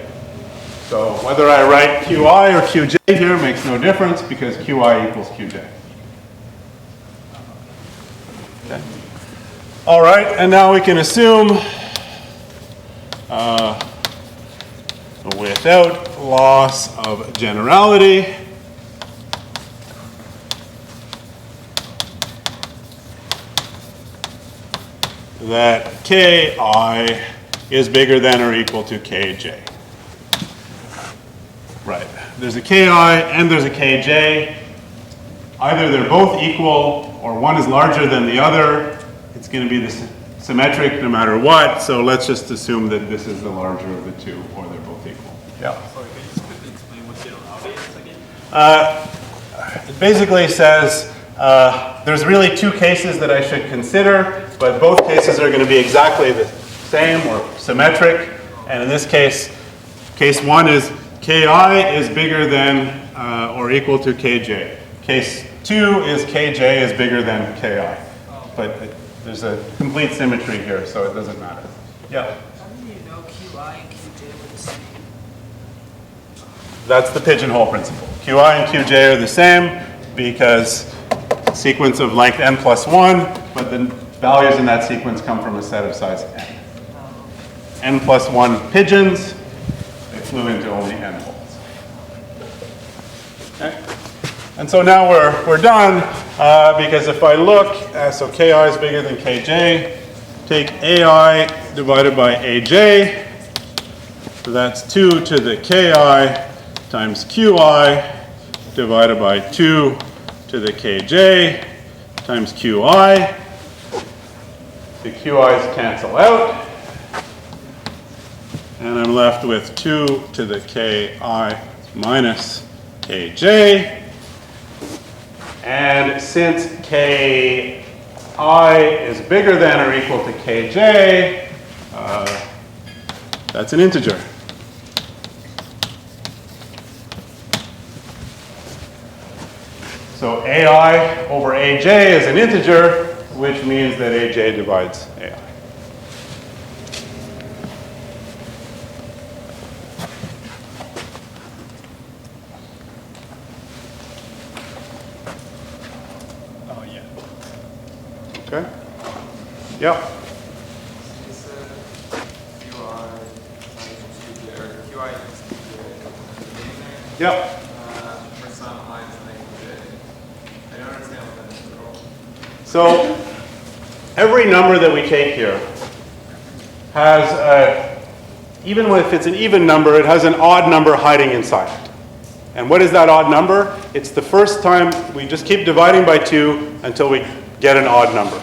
So whether I write qi or qj here makes no difference because qi equals qj. Okay. All right, and now we can assume without loss of generality that ki is bigger than or equal to kj. Right, there's a ki and there's a kj. Either they're both equal or one is larger than the other. It's going to be symmetric no matter what, so let's just assume that this is the larger of the two, or they're both equal. Yeah. Sorry, can you just quickly explain what generality is again? It basically says there's really two cases that I should consider, but both cases are going to be exactly the same or symmetric. And in this case, case one is ki is bigger than or equal to kj. Case two is kj is bigger than ki. But there's a complete symmetry here, so it doesn't matter. Yeah? How do you know qi and qj were the same? That's the pigeonhole principle. qi and qj are the same because sequence of length n plus 1, but the values in that sequence come from a set of size n. N plus 1 pigeons, they flew into only n holes. Okay? And so now we're done, because if I look, so ki is bigger than kj, take ai divided by aj, so that's 2 to the ki times qi divided by 2 to the kj times qi. The qi's cancel out, and I'm left with 2 to the ki minus kj. And since ki is bigger than or equal to kj, that's an integer. So ai over aj is an integer, which means that aj divides ai. Oh, yeah. Okay? Yep. You said qi equals qj, or qi equals qj. Yep. For some I is an equal j. I don't understand what that is at all. So every number that we take here has, even if it's an even number, it has an odd number hiding inside it. And what is that odd number? It's the first time we just keep dividing by 2 until we get an odd number.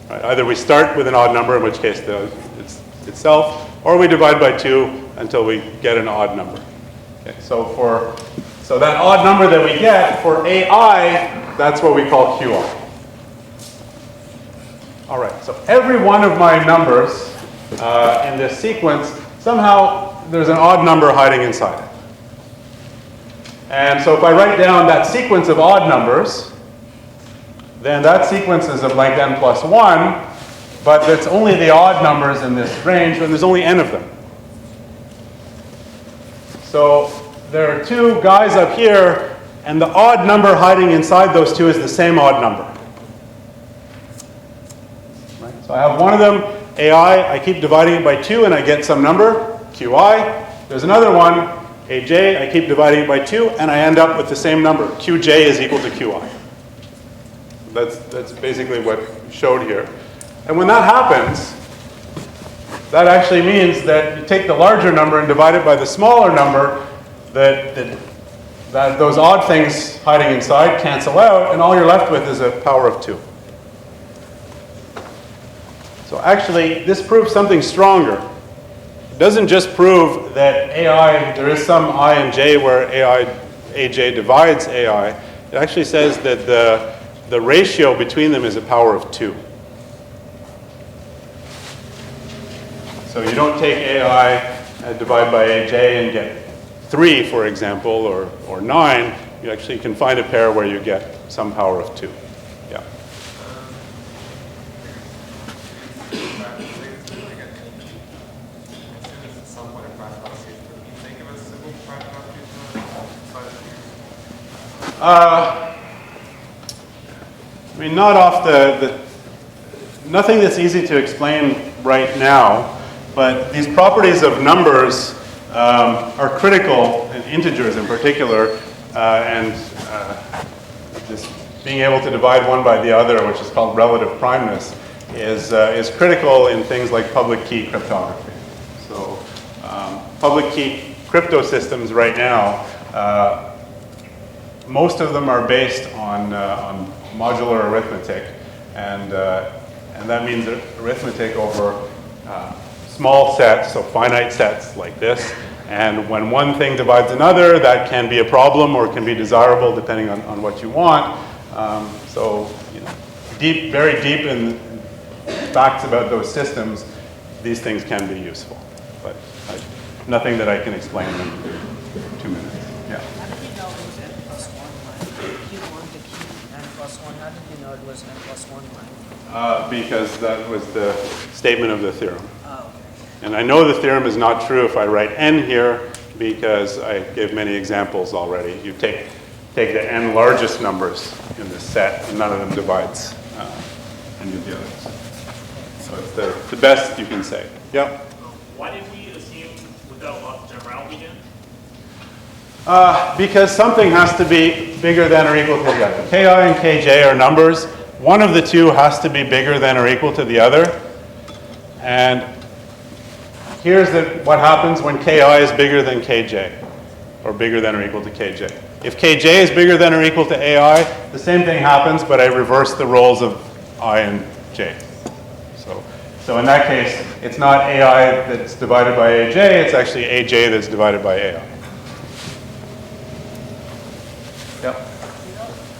Right? Either we start with an odd number, in which case it's itself, or we divide by 2 until we get an odd number. Okay, so that odd number that we get for ai, that's what we call qi. All right, so every one of my numbers in this sequence, somehow there's an odd number hiding inside it. And so if I write down that sequence of odd numbers, then that sequence is of length n plus 1, but it's only the odd numbers in this range, and there's only n of them. So there are two guys up here, and the odd number hiding inside those two is the same odd number. Right? So I have one of them, ai, I keep dividing it by 2 and I get some number, qi. There's another one, aj, I keep dividing it by 2 and I end up with the same number, qj is equal to qi. That's basically what showed here. And when that happens, that actually means that you take the larger number and divide it by the smaller number, that those odd things hiding inside cancel out, and all you're left with is a power of 2. So actually, this proves something stronger. It doesn't just prove that AI, there is some I and J where AJ divides AI. It actually says that the ratio between them is a power of 2. So you don't take AI and divide by AJ and get 3, for example, or 9. You actually can find a pair where you get some power of 2. Yeah. I mean, not off nothing that's easy to explain right now, but these properties of numbers are critical, in integers in particular, and this being able to divide one by the other, which is called relative primeness, is critical in things like public key cryptography. So public key crypto systems right now, most of them are based on modular arithmetic, and that means arithmetic over small sets, so finite sets like this. And when one thing divides another, that can be a problem or can be desirable depending on what you want. So, you know, very deep in facts about those systems, these things can be useful. But nothing that I can explain in 2 minutes. Yeah. How did you know it was n plus 1 line? If you want the key n plus 1, how did you know it was n plus 1 line? Because that was the statement of the theorem. Oh, okay. And I know the theorem is not true if I write n here, because I gave many examples already. You take the n largest numbers in this set, and none of them divides any of the others. So it's the best you can say. Yep. Why did we assume without lots of generality again? Because something has to be bigger than or equal to the other. Ki and kj are numbers. One of the two has to be bigger than or equal to the other. And here's what happens when ki is bigger than kj, or bigger than or equal to kj. If kj is bigger than or equal to ai, the same thing happens, but I reverse the roles of I and j. So in that case, it's not ai that's divided by aj, it's actually aj that's divided by ai. Yep.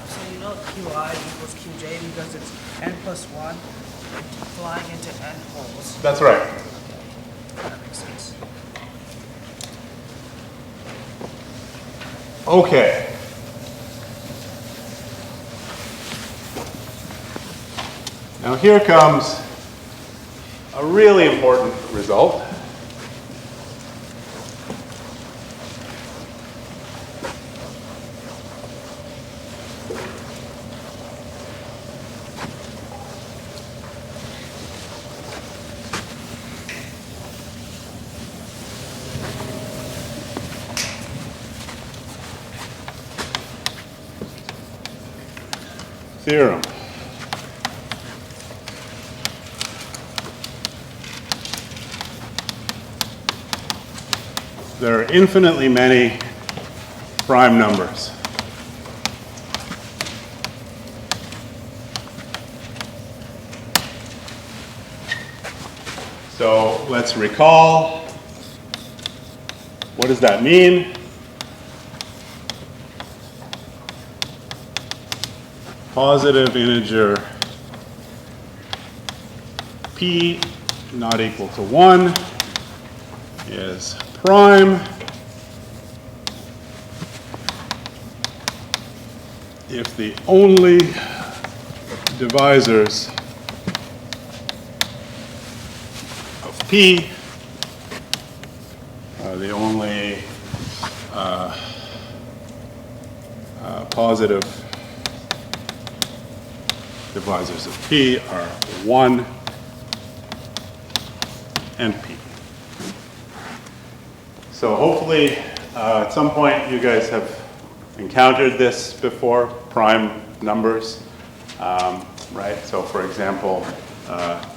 So you know qi equals qj because it's n plus 1 flying into n holes. That's right. That makes sense. Okay. Now here comes a really important result. Theorem. There are infinitely many prime numbers. So let's recall, what does that mean? Positive integer p not equal to 1 is prime if the only divisors of p are the only positive divisors of p are 1 and p. So hopefully at some point you guys have encountered this before, prime numbers, right? So for example,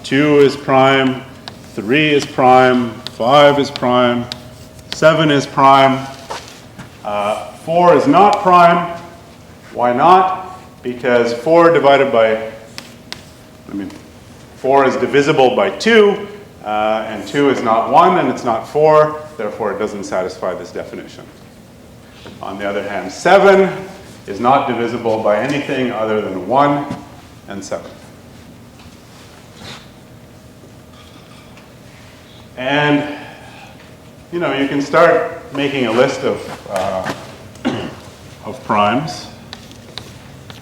2 is prime, 3 is prime, 5 is prime, 7 is prime, 4 is not prime. Why not? Because 4 is divisible by 2, and 2 is not 1, and it's not 4, therefore it doesn't satisfy this definition. On the other hand, 7 is not divisible by anything other than 1 and 7. And, you know, you can start making a list of primes.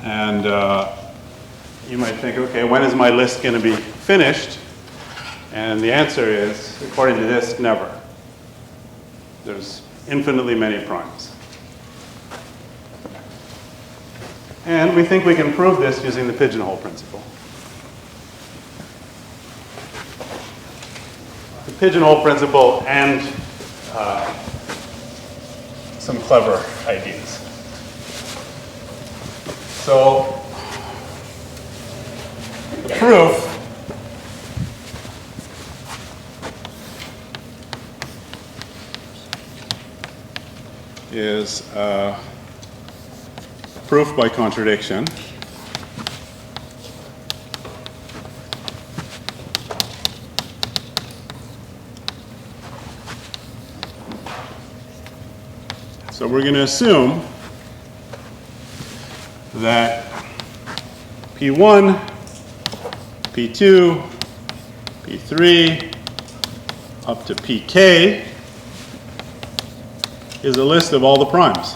And you might think, okay, when is my list going to be finished? And the answer is, according to this, never. There's infinitely many primes. And we think we can prove this using the pigeonhole principle. The pigeonhole principle and some clever ideas. So, the proof is proof by contradiction. So we're going to assume that P1, P2, P3, up to Pk is a list of all the primes.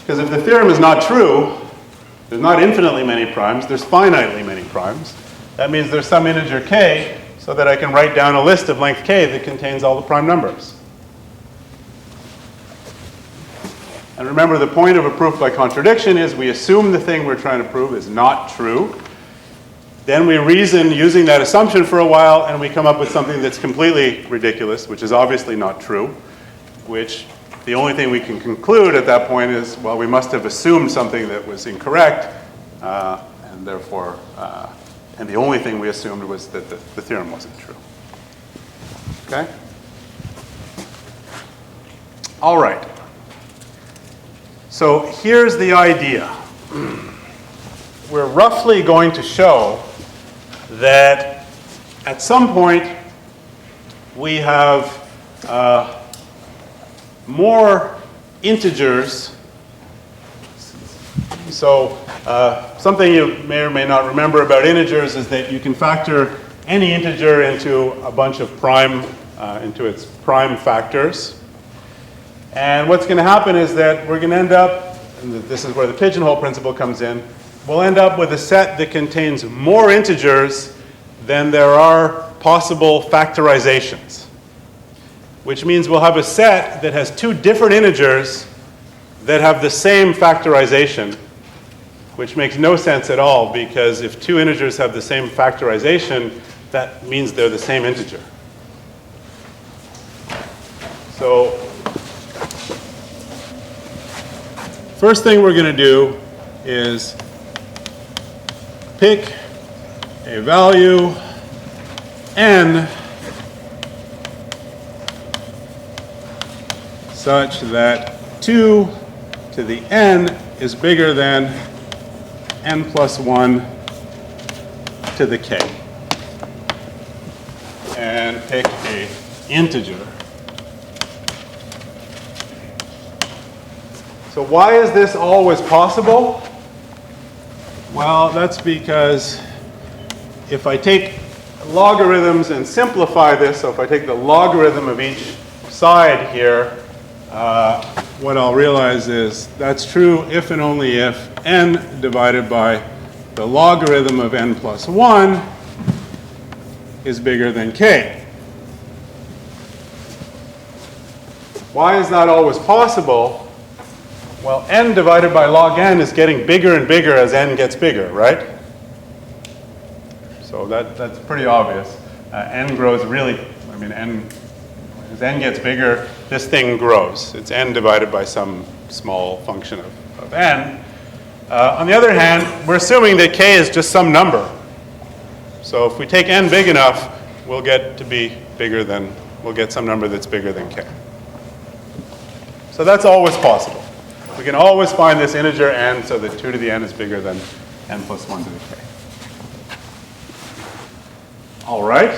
Because if the theorem is not true, there's not infinitely many primes, there's finitely many primes. That means there's some integer k, so that I can write down a list of length k that contains all the prime numbers. And remember, the point of a proof by contradiction is we assume the thing we're trying to prove is not true. Then we reason using that assumption for a while, and we come up with something that's completely ridiculous, which is obviously not true, which the only thing we can conclude at that point is, well, we must have assumed something that was incorrect, and therefore, and the only thing we assumed was that the theorem wasn't true. Okay? All right. So here's the idea. We're roughly going to show that at some point we have more integers. So something you may or may not remember about integers is that you can factor any integer into a bunch of prime, into its prime factors. And what's going to happen is that we're going to end up, and this is where the pigeonhole principle comes in, we'll end up with a set that contains more integers than there are possible factorizations. Which means we'll have a set that has two different integers that have the same factorization, which makes no sense at all, because if two integers have the same factorization, that means they're the same integer. So, first thing we're going to do is pick a value n such that 2 to the n is bigger than n plus 1 to the k. And pick an integer. So why is this always possible? Well, that's because if I take logarithms and simplify this, so if I take the logarithm of each side here, what I'll realize is that's true if and only if n divided by the logarithm of n plus 1 is bigger than k. Why is that always possible? Well, n divided by log n is getting bigger and bigger as n gets bigger, right? So that's pretty obvious. N grows really, I mean, as n gets bigger, this thing grows. It's n divided by some small function of n. On the other hand, we're assuming that k is just some number. So if we take n big enough, we'll get to be bigger than, we'll get some number that's bigger than k. So that's always possible. We can always find this integer n so that 2 to the n is bigger than n plus 1 to the k. All right.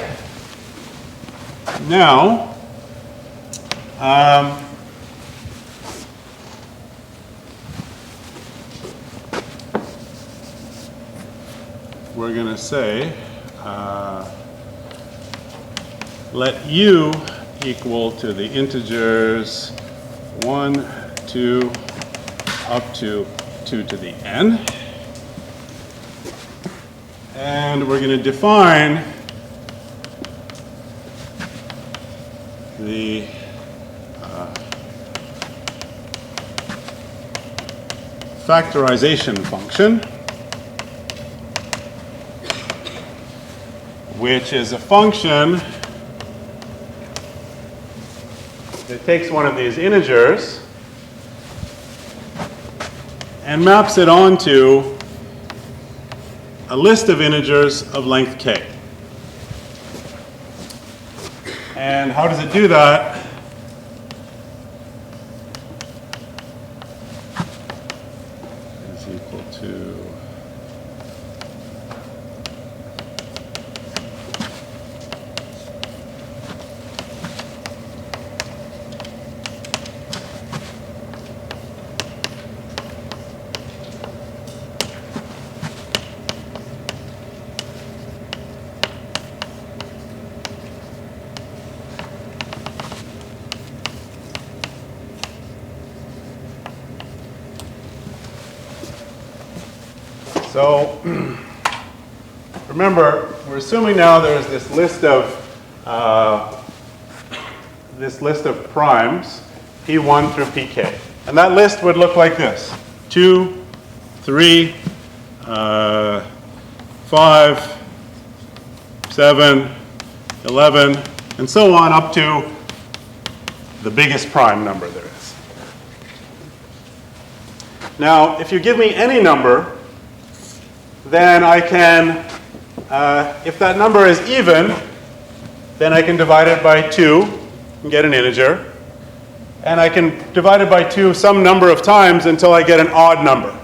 Now, we're going to say let u equal to the integers 1, 2, up to 2 to the n. And we're going to define the factorization function, which is a function that takes one of these integers and maps it onto a list of integers of length k. And how does it do that? Is equal to so remember, we're assuming now there's this list of primes, P1 through Pk. And that list would look like this: 2, 3, 5, 7, 11, and so on up to the biggest prime number there is. Now, if you give me any number, then I can, if that number is even, then I can divide it by 2 and get an integer. And I can divide it by 2 some number of times until I get an odd number.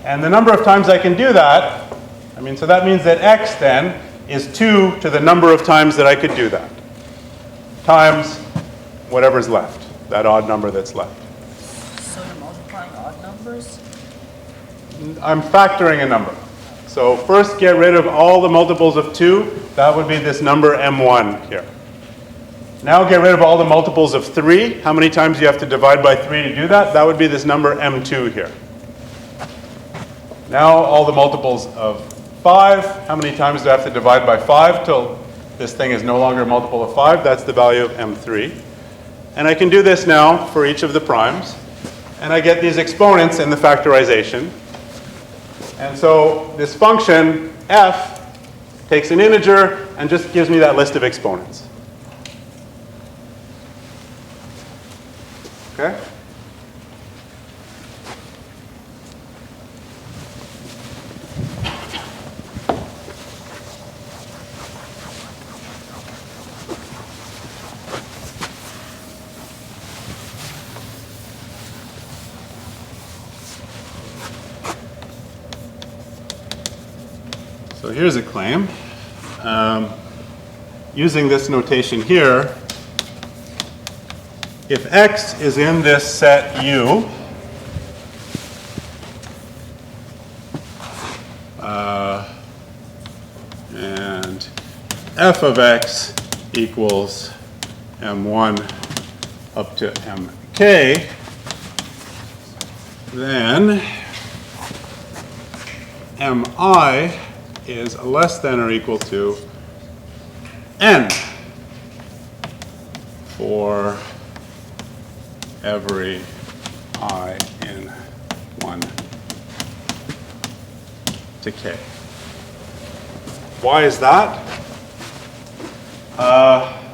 And the number of times I can do that, so that means that x then is 2 to the number of times that I could do that, times whatever's left, that odd number that's left. So you're multiplying odd numbers? I'm factoring a number. So first get rid of all the multiples of 2. That would be this number m1 here. Now get rid of all the multiples of 3. How many times do you have to divide by 3 to do that? That would be this number m2 here. Now all the multiples of 5. How many times do I have to divide by 5 till this thing is no longer a multiple of 5? That's the value of m3. And I can do this now for each of the primes. And I get these exponents in the factorization. And so this function, f, takes an integer and just gives me that list of exponents. Okay? So here's a claim. Using this notation here, if x is in this set U, and f of x equals m1 up to mk, then mi is less than or equal to n for every I in 1 to k. Why is that?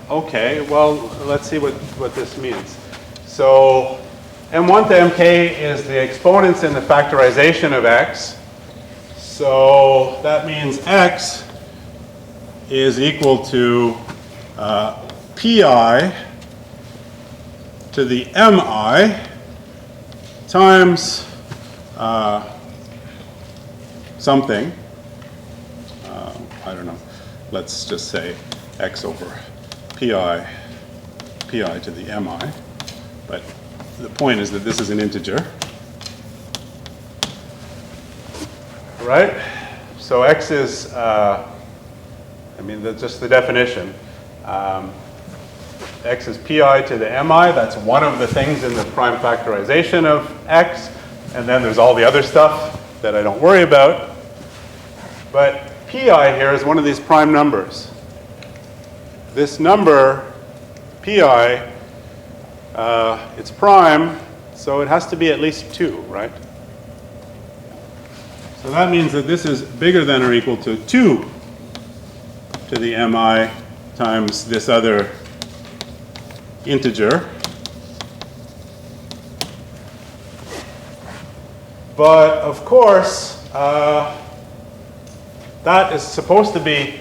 Okay, well, let's see what this means. So m1 to mk is the exponents in the factorization of x. So that means x is equal to pi to the mi times something. I don't know. Let's just say x over pi to the mi. But the point is that this is an integer. Right? So x is, I mean, that's just the definition. X is pi to the mi. That's one of the things in the prime factorization of x. And then there's all the other stuff that I don't worry about. But pi here is one of these prime numbers. This number, pi, it's prime, so it has to be at least 2, right? So that means that this is bigger than or equal to 2 to the mi times this other integer. But of course, that is supposed to be,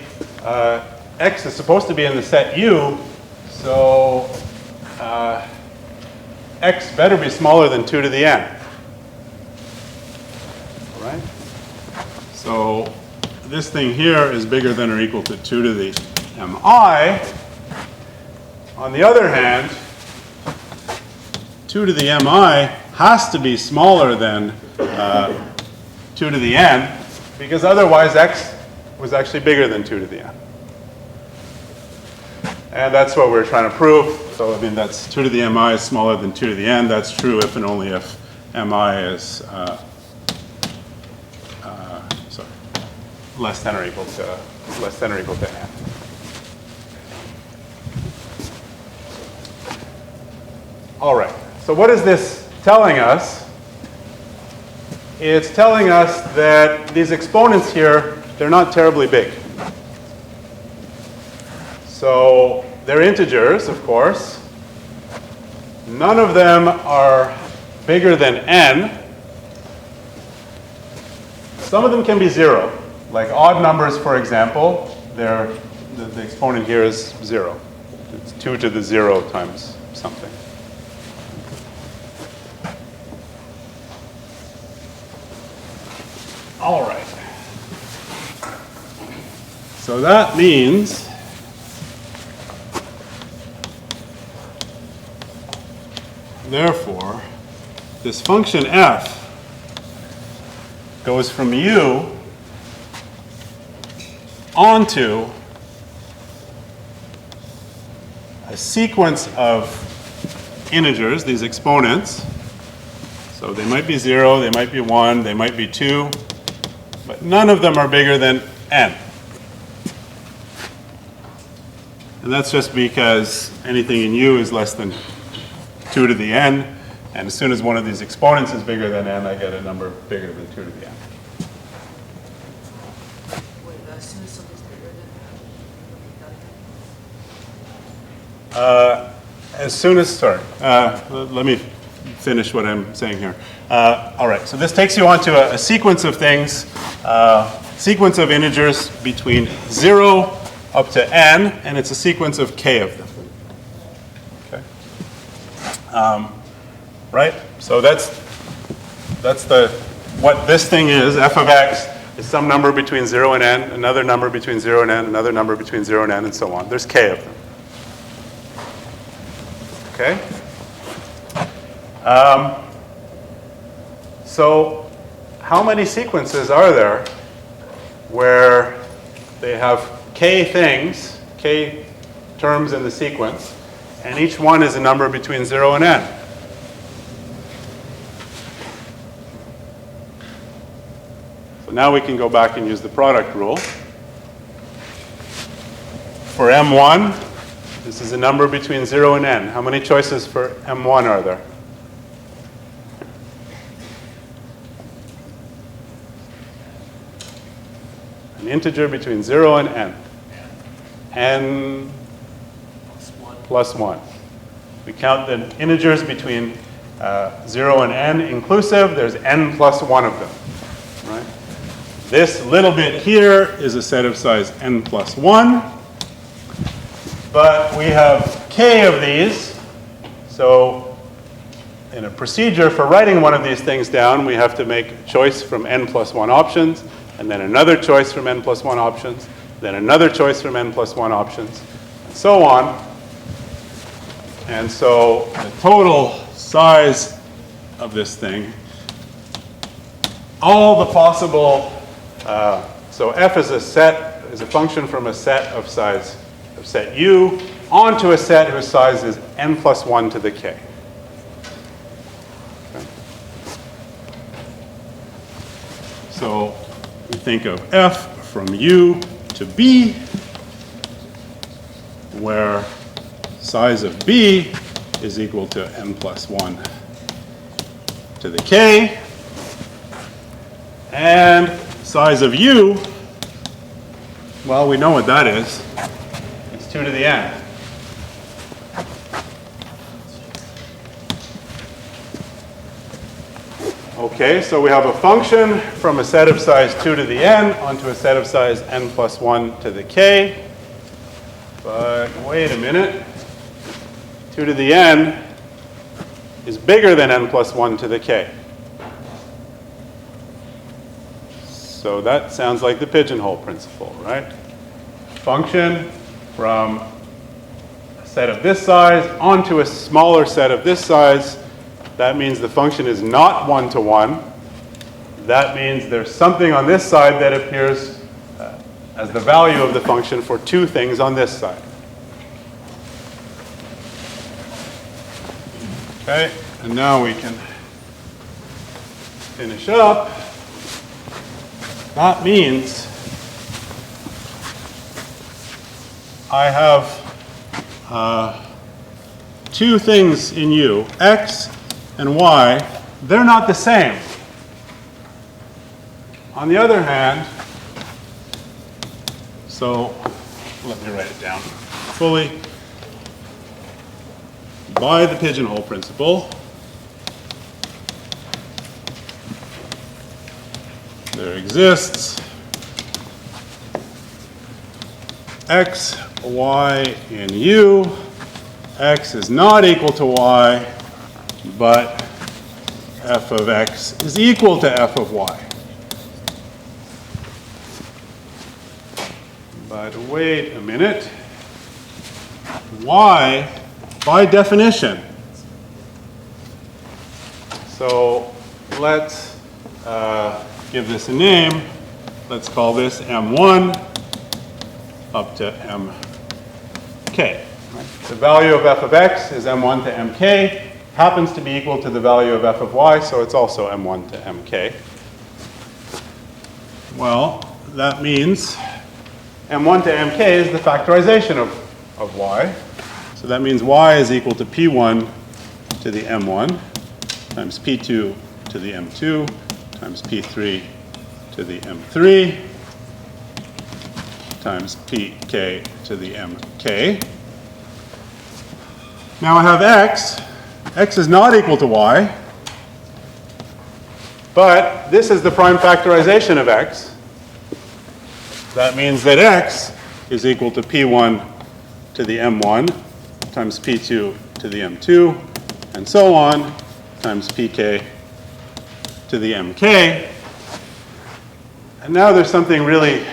x is supposed to be in the set U, so x better be smaller than 2 to the n. Right? So this thing here is bigger than or equal to 2 to the mi. On the other hand, 2 to the mi has to be smaller than 2 to the n, because otherwise x was actually bigger than 2 to the n. And that's what we're trying to prove. So I mean, that's 2 to the mi is smaller than 2 to the n. That's true if and only if mi is less than or equal to n. All right. So what is this telling us? It's telling us that these exponents here, they're not terribly big. So they're integers, of course. None of them are bigger than n. Some of them can be 0. Like odd numbers, for example, the exponent here is 0. It's 2 to the 0 times something. All right. So that means therefore, this function f goes from u onto a sequence of integers, these exponents. So they might be 0, they might be 1, they might be 2, but none of them are bigger than n. And that's just because anything in u is less than 2 to the n, and as soon as one of these exponents is bigger than n, I get a number bigger than 2 to the n. Wait, as soon as something's bigger than As soon as, sorry, let me finish what I'm saying here. All right, so this takes you on to a sequence of things, sequence of integers between 0 up to n, and it's a sequence of k of them. Okay. Right? So that's what this thing is. F of x is some number between 0 and n, another number between 0 and n, another number between 0 and n, and so on. There's k of them. Okay? So how many sequences are there where they have k things, k terms in the sequence, and each one is a number between 0 and n? So now we can go back and use the product rule. For m1, this is a number between 0 and n. How many choices for m1 are there? An integer between 0 and n. n plus 1. We count the integers between 0 and n inclusive. There's n plus 1 of them. Right? This little bit here is a set of size n plus 1. But we have k of these. So in a procedure for writing one of these things down, we have to make a choice from n plus 1 options, and then another choice from n plus 1 options, then another choice from n plus 1 options, and so on. And so the total size of this thing, all the possible, so f is a function from a set of size of set u onto a set whose size is n plus 1 to the k. Okay. So we think of f from u to b, where size of b is equal to n plus 1 to the k, and size of u, well, we know what that is. It's 2 to the n. Okay, so we have a function from a set of size 2 to the n onto a set of size n plus 1 to the k. But wait a minute. 2 to the n is bigger than n plus 1 to the k. So that sounds like the pigeonhole principle, right? Function from a set of this size onto a smaller set of this size. That means the function is not 1 to 1. That means there's something on this side that appears as the value of the function for two things on this side. Okay, and now we can finish up. That means I have two things in U, x and y. They're not the same. On the other hand, so let me write it down fully. By the pigeonhole principle, there exists x, y in U. X is not equal to y, but f of x is equal to f of y. But wait a minute. Y, by definition. So let's give this a name. Let's call this M1 up to mk. The value of f of x is m1 to mk, happens to be equal to the value of f of y, so it's also m1 to mk. Well, that means m1 to mk is the factorization of y. So that means y is equal to p1 to the m1 times p2 to the m2 times p3 to the m3 times pk to the mk. Now I have x. X is not equal to y, but this is the prime factorization of x. That means that x is equal to p1 to the m1 times p2 to the m2, and so on, times pk to the mk. And now there's something really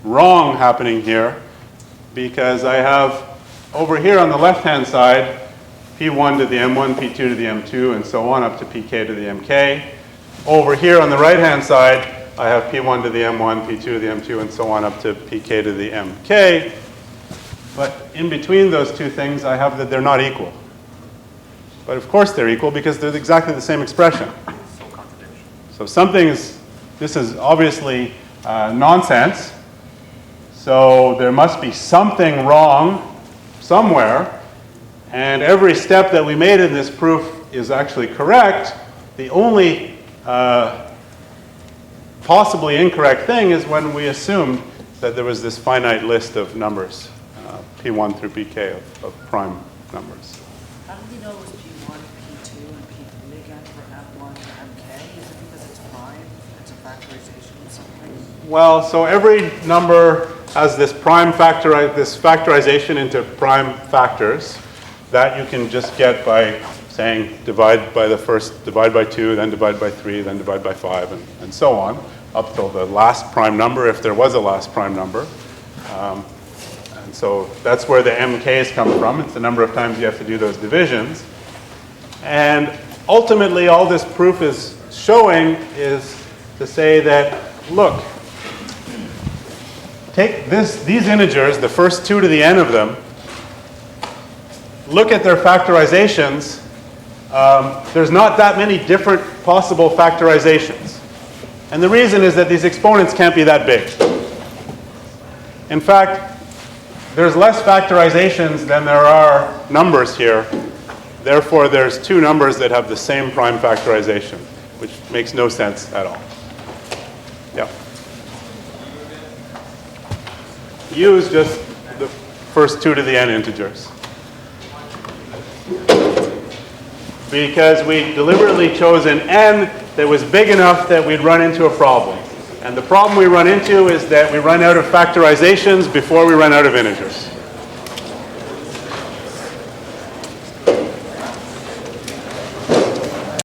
wrong happening here, because I have over here on the left-hand side, p1 to the m1, p2 to the m2, and so on up to pk to the mk. Over here on the right-hand side, I have p1 to the m1, p2 to the m2, and so on up to pk to the mk. But in between those two things, I have that they're not equal. But of course they're equal because they're exactly the same expression. So this is obviously nonsense. So there must be something wrong somewhere, and every step that we made in this proof is actually correct. The only possibly incorrect thing is when we assumed that there was this finite list of numbers, p1 through pk of prime numbers. How did we know it was P1, P2, and P3 again for M1 to MK? Is it because it's prime? It's a factorization of something? Well, so every number has this factorization into prime factors that you can just get by saying divide by the first, divide by 2, then divide by 3, then divide by 5, and so on, up till the last prime number, if there was a last prime number. And so that's where the MKs come from. It's the number of times you have to do those divisions. And ultimately, all this proof is showing is to say that, look, take these integers, the first 2 to the n of them, look at their factorizations. There's not that many different possible factorizations. And the reason is that these exponents can't be that big. In fact, there's less factorizations than there are numbers here. Therefore, there's 2 numbers that have the same prime factorization, which makes no sense at all. Yeah. Use just the first 2 to the n integers. Because we deliberately chose an n that was big enough that we'd run into a problem. And the problem we run into is that we run out of factorizations before we run out of integers.